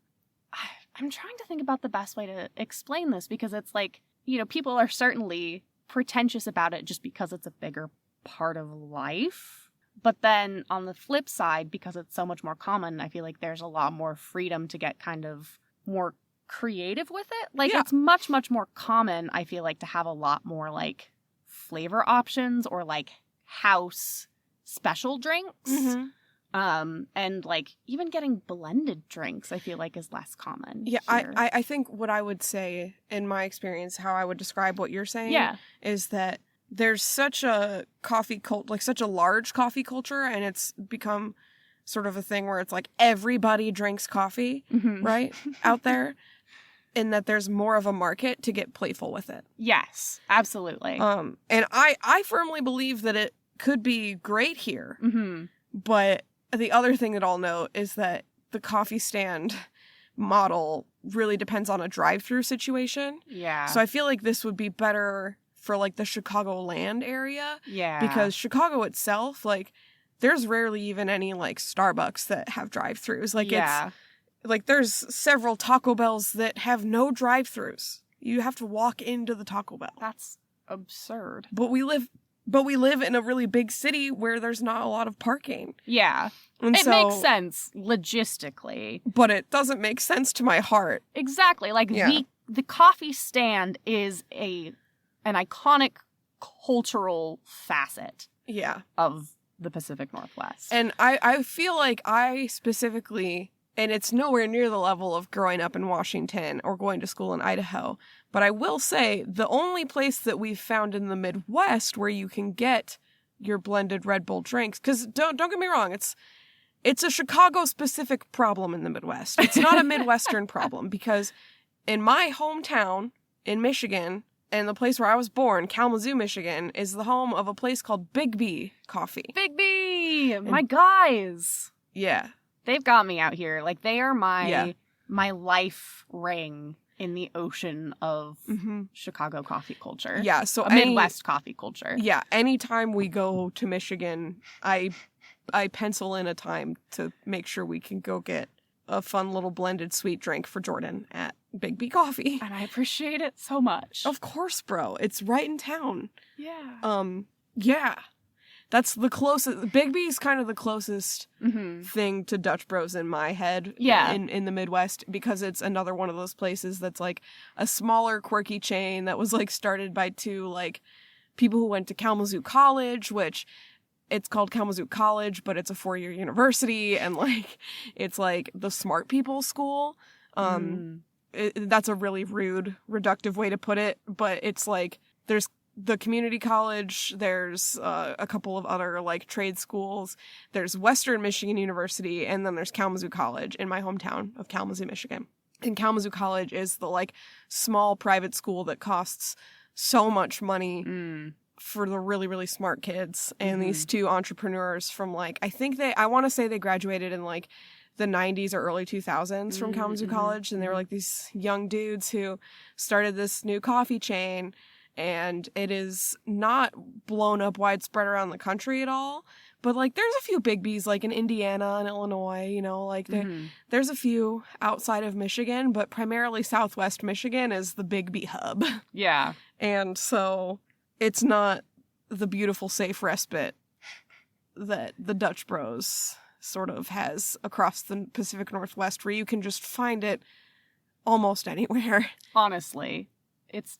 I'm trying to think about the best way to explain this, because it's like, you know, people are certainly pretentious about it just because it's a bigger part of life. But then on the flip side, because it's so much more common, I feel like there's a lot more freedom to get kind of more creative with it. Like, Yeah. it's much, much more common, I feel like, to have a lot more like flavor options or like house special drinks. Mhm. And like even getting blended drinks, I feel like is less common. Yeah, here. I think what I would say in my experience, how I would describe what you're saying, Yeah. is that there's such a coffee cult, like such a large coffee culture, and it's become sort of a thing where it's like everybody drinks coffee, Mhm. right, out there, and that there's more of a market to get playful with it. Yes, absolutely. And I firmly believe that it could be great here, Mm-hmm. but the other thing that I'll note is that the coffee stand model really depends on a drive-through situation. Yeah. So I feel like this would be better for like the Chicagoland area. Yeah. Because Chicago itself, like, there's rarely even any like Starbucks that have drive-thrus. Like yeah. it's like there's several Taco Bells that have no drive-thrus. You have to walk into the Taco Bell. That's absurd. But we live in a really big city where there's not a lot of parking. Yeah. And it makes sense logistically. But it doesn't make sense to my heart. Exactly. Like Yeah. the coffee stand is an iconic cultural facet Yeah. of the Pacific Northwest. And I feel like I specifically, and it's nowhere near the level of growing up in Washington or going to school in Idaho, but I will say the only place that we've found in the Midwest where you can get your blended Red Bull drinks, because don't get me wrong, it's a Chicago-specific problem in the Midwest. It's not a Midwestern problem, because in my hometown in Michigan, and the place where I was born, Kalamazoo, Michigan, is the home of a place called Big B Coffee. Big B! My guys! Yeah. They've got me out here. Like, they are Yeah. my life ring in the ocean of Chicago coffee culture. Yeah, so Midwest coffee culture. Yeah, anytime we go to Michigan, I pencil in a time to make sure we can go get a fun little blended sweet drink for Jordan at Big B Coffee. And I appreciate it so much. Of course, bro. It's right in town. Yeah. Yeah. That's the closest. Big B is kind of the closest Mm-hmm. thing to Dutch Bros in my head. Yeah. In the Midwest, because it's another one of those places that's like a smaller, quirky chain that was like started by two like people who went to Kalamazoo College, which it's called Kalamazoo College, but it's a 4-year university, and like it's like the smart people school. That's a really rude, reductive way to put it, but it's like there's the community college, there's a couple of other like trade schools, there's Western Michigan University, and then there's Kalamazoo College in my hometown of Kalamazoo, Michigan. And Kalamazoo College is the like small private school that costs so much money for the really, really smart kids. And these two entrepreneurs from like, I want to say they graduated in like the 90s or early 2000s from Kalamazoo College. And they were like these young dudes who started this new coffee chain. And it is not blown up widespread around the country at all. But, like, there's a few Big B's, like, in Indiana and Illinois, you know, like, there's a few outside of Michigan, but primarily Southwest Michigan is the Big B hub. Yeah. And so it's not the beautiful, safe respite that the Dutch Bros sort of has across the Pacific Northwest, where you can just find it almost anywhere. Honestly.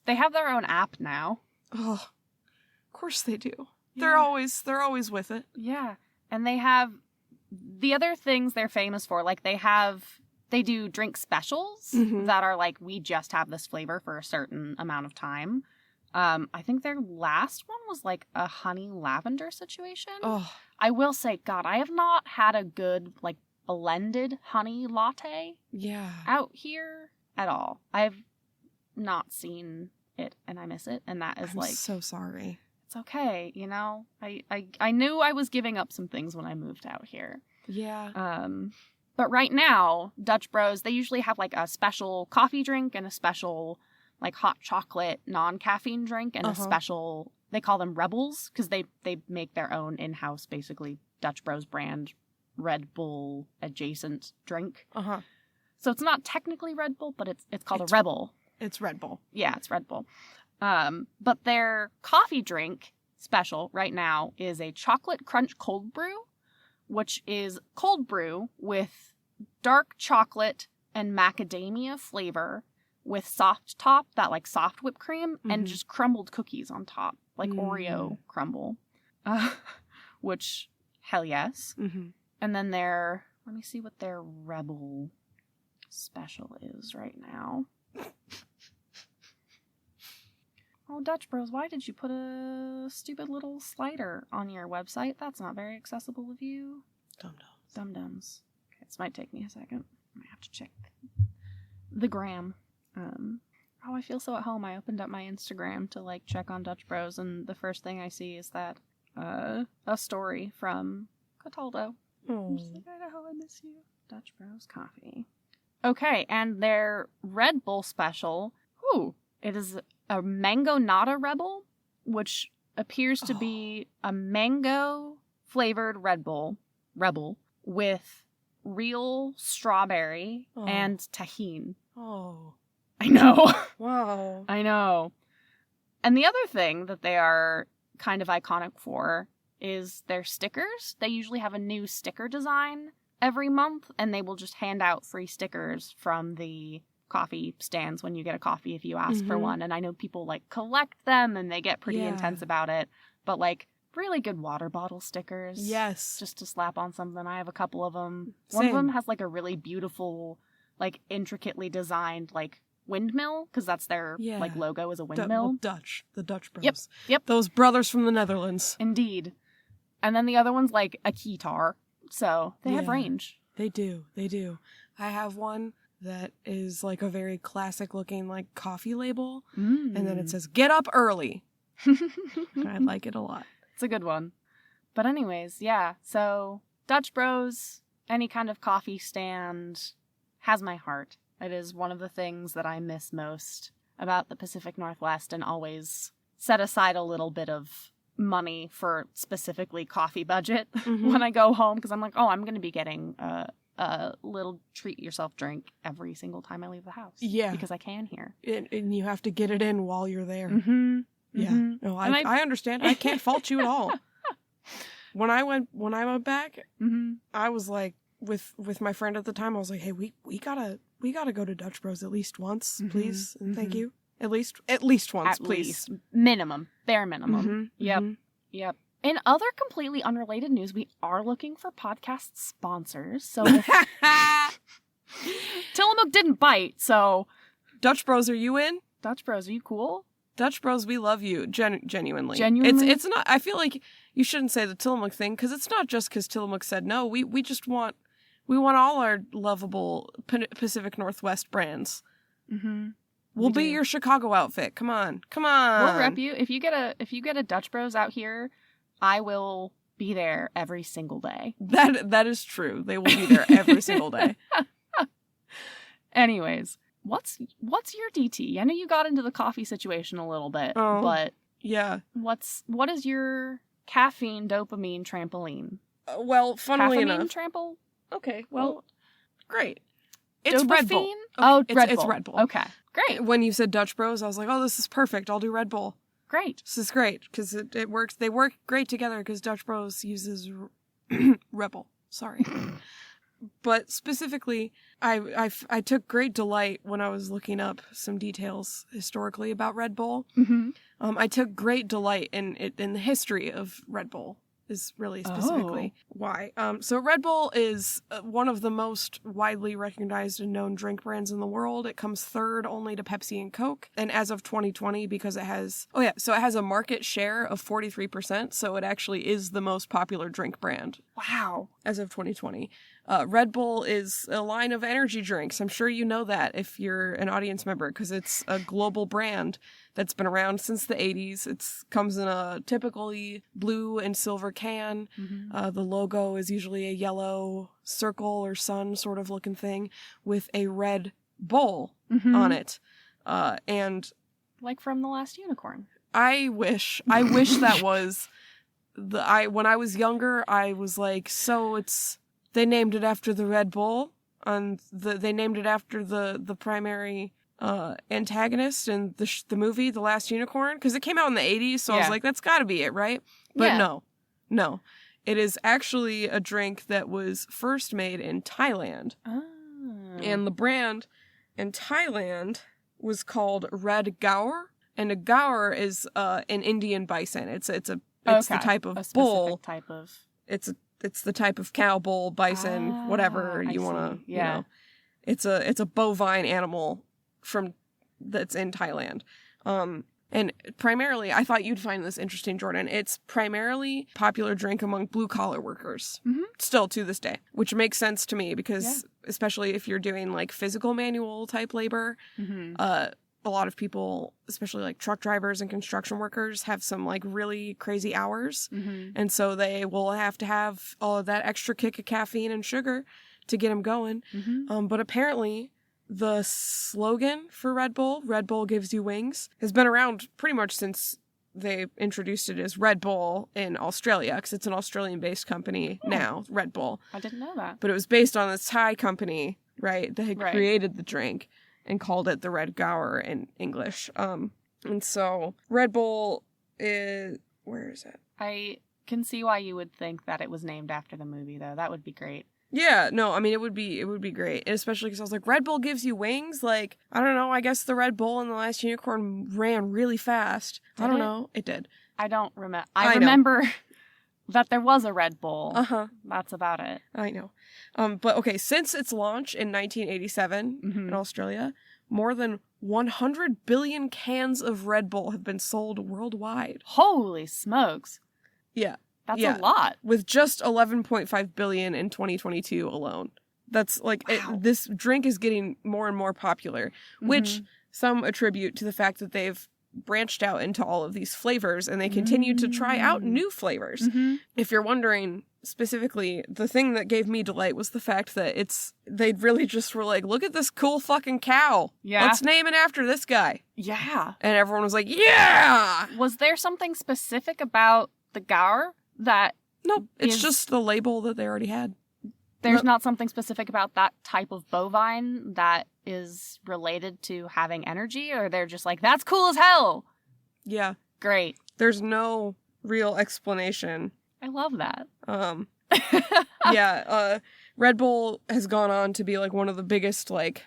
They have their own app now. Oh, of course they do. Yeah. They're always with it. Yeah. And they have the other things they're famous for. Like they do drink specials that are like, we just have this flavor for a certain amount of time. I think their last one was like a honey lavender situation. Oh, I will say, God, I have not had a good like blended honey latte yeah. out here at all. I've not seen it and I miss it, and that is I'm like so sorry. It's okay, you know. I knew I was giving up some things when I moved out here. Yeah. But right now, Dutch Bros, they usually have like a special coffee drink and a special like hot chocolate non-caffeine drink and a special, they call them Rebels because they make their own in-house basically Dutch Bros brand Red Bull adjacent drink. So it's not technically Red Bull, but it's called a Rebel. It's Red Bull. Yeah, it's Red Bull. But their coffee drink special right now is a chocolate crunch cold brew, which is cold brew with dark chocolate and macadamia flavor with soft top, that like soft whipped cream, and just crumbled cookies on top, like Oreo crumble, which hell yes. And then let me see what their Rebel special is right now. Oh, Dutch Bros, why did you put a stupid little slider on your website? That's not very accessible of you. Dum-dums. Okay, this might take me a second. I might have to check the gram. I feel so at home. I opened up my Instagram to, like, check on Dutch Bros, and the first thing I see is that, a story from Cataldo. I'm just like, Idaho, I miss you. Dutch Bros Coffee. Okay, and their Red Bull special, it is a mango nata rebel which appears to be a mango-flavored Red Bull, Rebel, with real strawberry and tahine. Oh. I know. Wow. I know. And the other thing that they are kind of iconic for is their stickers. They usually have a new sticker design every month, and they will just hand out free stickers from the coffee stands when you get a coffee if you ask for one. And I know people like collect them and they get pretty intense about it, but like really good water bottle stickers. Yes. Just to slap on something. I have a couple of them. Same. One of them has like a really beautiful, like intricately designed like windmill, because that's their like logo is a windmill. The Dutch bros. Yep. Those brothers from the Netherlands. Indeed. And then the other one's like a keytar. So they have range. They do. I have one that is like a very classic looking like coffee label. And then it says, "Get up early." I like it a lot. It's a good one. But anyways, yeah. So Dutch Bros, any kind of coffee stand, has my heart. It is one of the things that I miss most about the Pacific Northwest, and always set aside a little bit of money for specifically coffee budget when I go home, because I'm like, oh, I'm going to be getting a little treat yourself drink every single time I leave the house. Yeah. Because I can here. And you have to get it in while you're there. Yeah. No, I understand. I can't fault you at all. When I went back, I was like, with my friend at the time, I was like, hey, we gotta go to Dutch Bros at least once, please, and thank you. At least once, please. Minimum. Bare minimum. Yep. In other completely unrelated news, we are looking for podcast sponsors. So if Tillamook didn't bite, so Dutch Bros, are you in? Dutch Bros, are you cool? Dutch Bros, we love you. Genuinely. Genuinely? It's not, I feel like you shouldn't say the Tillamook thing, because it's not just because Tillamook said no. We just want, we want all our lovable Pacific Northwest brands. We'll be your Chicago outfit. Come on. We'll rep you. If you get a Dutch Bros out here, I will be there every single day. That is true. They will be there every single day. Anyways, what's your DT? I know you got into the coffee situation a little bit, but yeah. What is your caffeine dopamine trampoline? Well, funnily enough, trample. Okay, well, great. It's Dopafine? Red Bull. Okay, Oh, Red Bull. It's Red Bull. Okay, great. When you said Dutch Bros, I was like, oh, this is perfect. I'll do Red Bull. Great. This is great, because it works. They work great together, because Dutch Bros uses Rebel. Sorry. But specifically, I took great delight when I was looking up some details historically about Red Bull. I took great delight in the history of Red Bull. Is really specifically why. So Red Bull is one of the most widely recognized and known drink brands in the world. It comes third only to Pepsi and Coke. And as of 2020, because it has a market share of 43%, so it actually is the most popular drink brand. Wow. As of 2020. Red Bull is a line of energy drinks. I'm sure you know that if you're an audience member, because it's a global brand that's been around since the 80s. It comes in a typically blue and silver can. The logo is usually a yellow circle or sun sort of looking thing with a red bowl on it. And like from The Last Unicorn. I wish that was when I was younger, I was like, so they named it after the Red Bull, and they named it after the primary antagonist in the movie The Last Unicorn, because it came out in the 80s, so I was like, that's got to be it, right? But no. It is actually a drink that was first made in Thailand. And the brand in Thailand was called Red Gaur, and a gaur is an Indian bison. It's the type of bull. Type of. It's the type of cow, bull, bison, whatever you want to, you know. It's a bovine animal that's in Thailand. And primarily, I thought you'd find this interesting, Jordan. It's primarily popular drink among blue-collar workers, still to this day, which makes sense to me because especially if you're doing like physical manual type labor, a lot of people, especially like truck drivers and construction workers, have some like really crazy hours. And so they will have to have all of that extra kick of caffeine and sugar to get them going. But apparently the slogan for Red Bull gives you wings, has been around pretty much since they introduced it as Red Bull in Australia, because it's an Australian-based company now, Red Bull. I didn't know that. But it was based on this Thai company, right, that had Right. created the drink and called it the Red Gower in English. And so Red Bull is... Where is it? I can see why you would think that it was named after the movie, though. That would be great. Yeah, no, I mean, it would be great. And especially because I was like, Red Bull gives you wings? Like, I don't know, I guess the Red Bull and the Last Unicorn ran really fast. I don't know. It did. I don't remember. I I know. remember that there was a Red Bull. Uh-huh. That's about it. I know. But okay, since its launch in 1987 in Australia, more than 100 billion cans of Red Bull have been sold worldwide. Holy smokes. Yeah. That's Yeah. a lot. With just 11.5 billion in 2022 alone. That's like, Wow. this drink is getting more and more popular, which some attribute to the fact that they've branched out into all of these flavors and they continue to try out new flavors. Mm-hmm. If you're wondering specifically, the thing that gave me delight was the fact that they really just were like, look at this cool fucking cow. Yeah. Let's name it after this guy. Yeah. And everyone was like, yeah! Was there something specific about the Gaur that Nope, it's is- just the label that they already had. there's No. not something specific about that type of bovine that is related to having energy? Or they're just like, that's cool as hell. Yeah. Great. There's no real explanation. I love that. Red Bull has gone on to be like one of the biggest like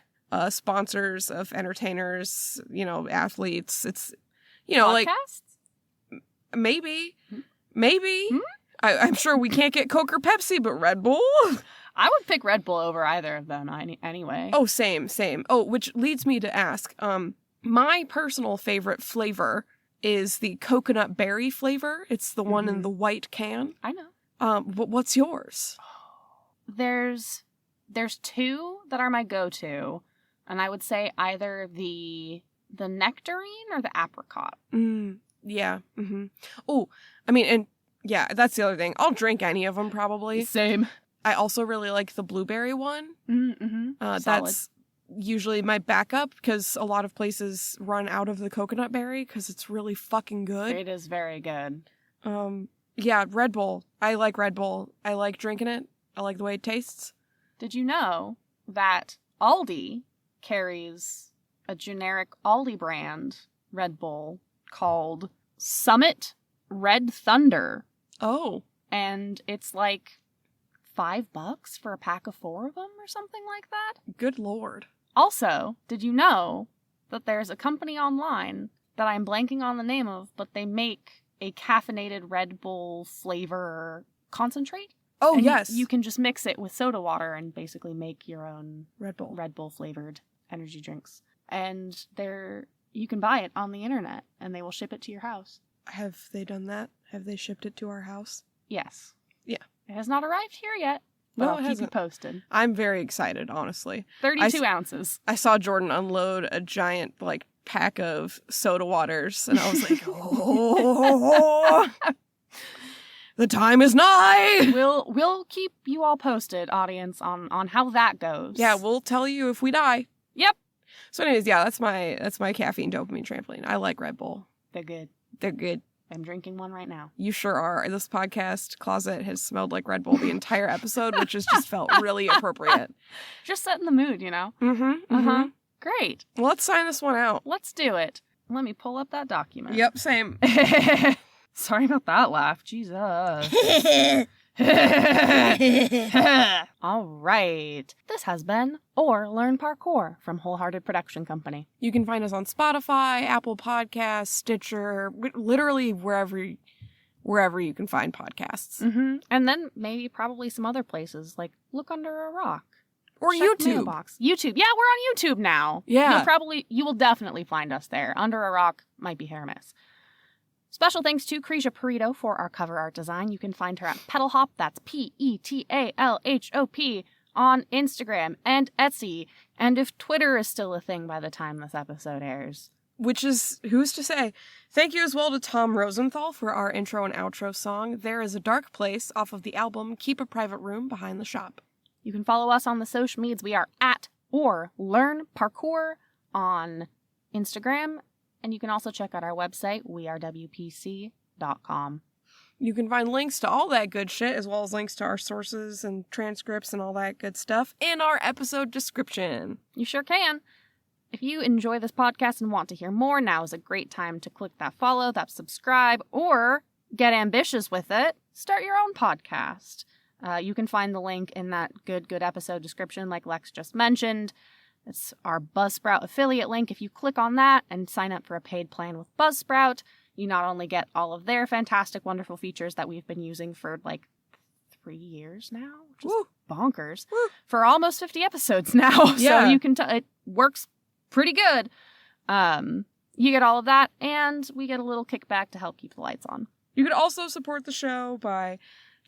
sponsors of entertainers, athletes. It's like Podcasts? maybe. I'm sure we can't get Coke or Pepsi, but Red Bull. I would pick Red Bull over either of them anyway. Oh, same. Oh, which leads me to ask, my personal favorite flavor is the coconut berry flavor. It's the one in the white can. I know. What's yours? There's two that are my go-to, and I would say either the nectarine or the apricot. Yeah. Mm-hmm. Oh, I mean, and yeah, that's the other thing. I'll drink any of them probably. Same. I also really like the blueberry one. Mm-hmm. That's usually my backup because a lot of places run out of the coconut berry because it's really fucking good. It is very good. Yeah, Red Bull. I like Red Bull. I like drinking it. I like the way it tastes. Did you know that Aldi carries a generic Aldi brand Red Bull called Summit Red Thunder? Oh. And it's like $5 for a pack of 4 of them or something like that? Good Lord. Also, did you know that there's a company online that I'm blanking on the name of, but they make a caffeinated Red Bull flavor concentrate? Oh, And yes. You can just mix it with soda water and basically make your own Red Bull. Red Bull flavored energy drinks. And you can buy it on the internet and they will ship it to your house. Have they done that? Have they shipped it to our house? Yes. Yeah. It has not arrived here yet, but No, I'll it keep you hasn't. posted. I'm very excited, honestly. 32 ounces. I saw Jordan unload a giant, pack of soda waters, and I was like, oh, the time is nigh! We'll keep you all posted, audience, on how that goes. Yeah, we'll tell you if we die. Yep. So anyways, yeah, that's my caffeine dopamine trampoline. I like Red Bull. They're good. They're good. I'm drinking one right now. You sure are. This podcast closet has smelled like Red Bull the entire episode, which has just felt really appropriate. Just setting the mood, you know? Mm-hmm. Uh-huh. Great. Well, let's sign this one out. Let's do it. Let me pull up that document. Yep, same. Sorry about that laugh. Jesus. All right. This has been Or Learn Parkour from Wholehearted Production Company. You can find us on Spotify, Apple Podcasts, Stitcher, literally wherever you can find podcasts. Mm-hmm. And then maybe probably some other places, like Look Under a Rock. Or Check YouTube. Mailbox. YouTube. Yeah, we're on YouTube now. Yeah. You will definitely find us there. Under a Rock might be hit or miss. Special thanks to Cretia Perito for our cover art design. You can find her at Petalhop, that's Petalhop, on Instagram and Etsy. And if Twitter is still a thing by the time this episode airs. Which is, who's to say? Thank you as well to Tom Rosenthal for our intro and outro song, There Is a Dark Place, off of the album Keep a Private Room Behind the Shop. You can follow us on the social medias. We are at Or Learn Parkour on Instagram And you can also check out our website, wearewpc.com. You can find links to all that good shit, as well as links to our sources and transcripts and all that good stuff in our episode description. You sure can. If you enjoy this podcast and want to hear more, now is a great time to click that follow, that subscribe, or get ambitious with it. Start your own podcast. You can find the link in that good episode description like Lex just mentioned. It's our Buzzsprout affiliate link. If you click on that and sign up for a paid plan with Buzzsprout, you not only get all of their fantastic, wonderful features that we've been using for like 3 years now, which is bonkers, for almost 50 episodes now. Yeah. So you can it works pretty good. You get all of that, and we get a little kickback to help keep the lights on. You could also support the show by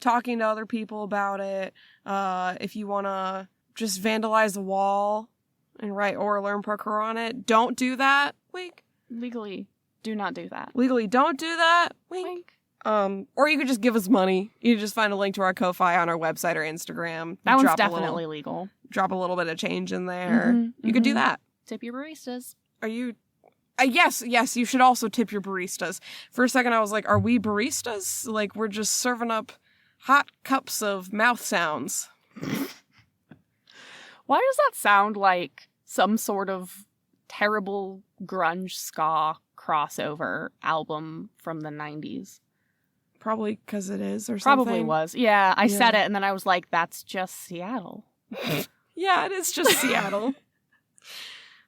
talking to other people about it. If you want to just vandalize the wall and write or learn parkour on it, don't do that. Wink. Legally, do not do that. Legally, don't do that. Wink. Or you could just give us money. You just find a link to our Ko-Fi on our website or Instagram. That one's Drop definitely legal. Drop a little bit of change in there. You could do that. Tip your baristas. Are you... yes, you should also tip your baristas. For a second, I was like, are we baristas? Like, we're just serving up hot cups of mouth sounds. Why does that sound like some sort of terrible grunge ska crossover album from the 90s? Probably because it is or something. Probably was. Yeah, I said it and then I was like, that's just Seattle. Yeah, it is just Seattle.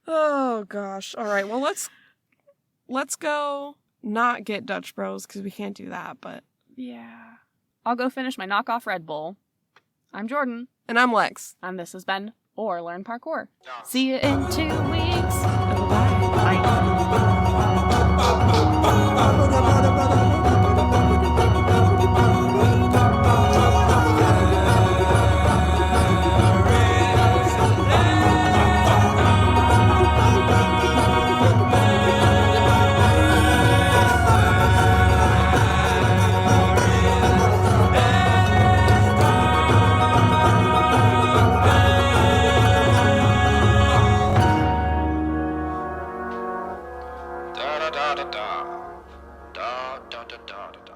Oh, gosh. All right, well, let's go not get Dutch Bros because we can't do that, but... Yeah. I'll go finish my knockoff Red Bull. I'm Jordan. And I'm Lex. And this has been Or Learn Parkour. See you in 2 weeks. Da da da da da da da da da.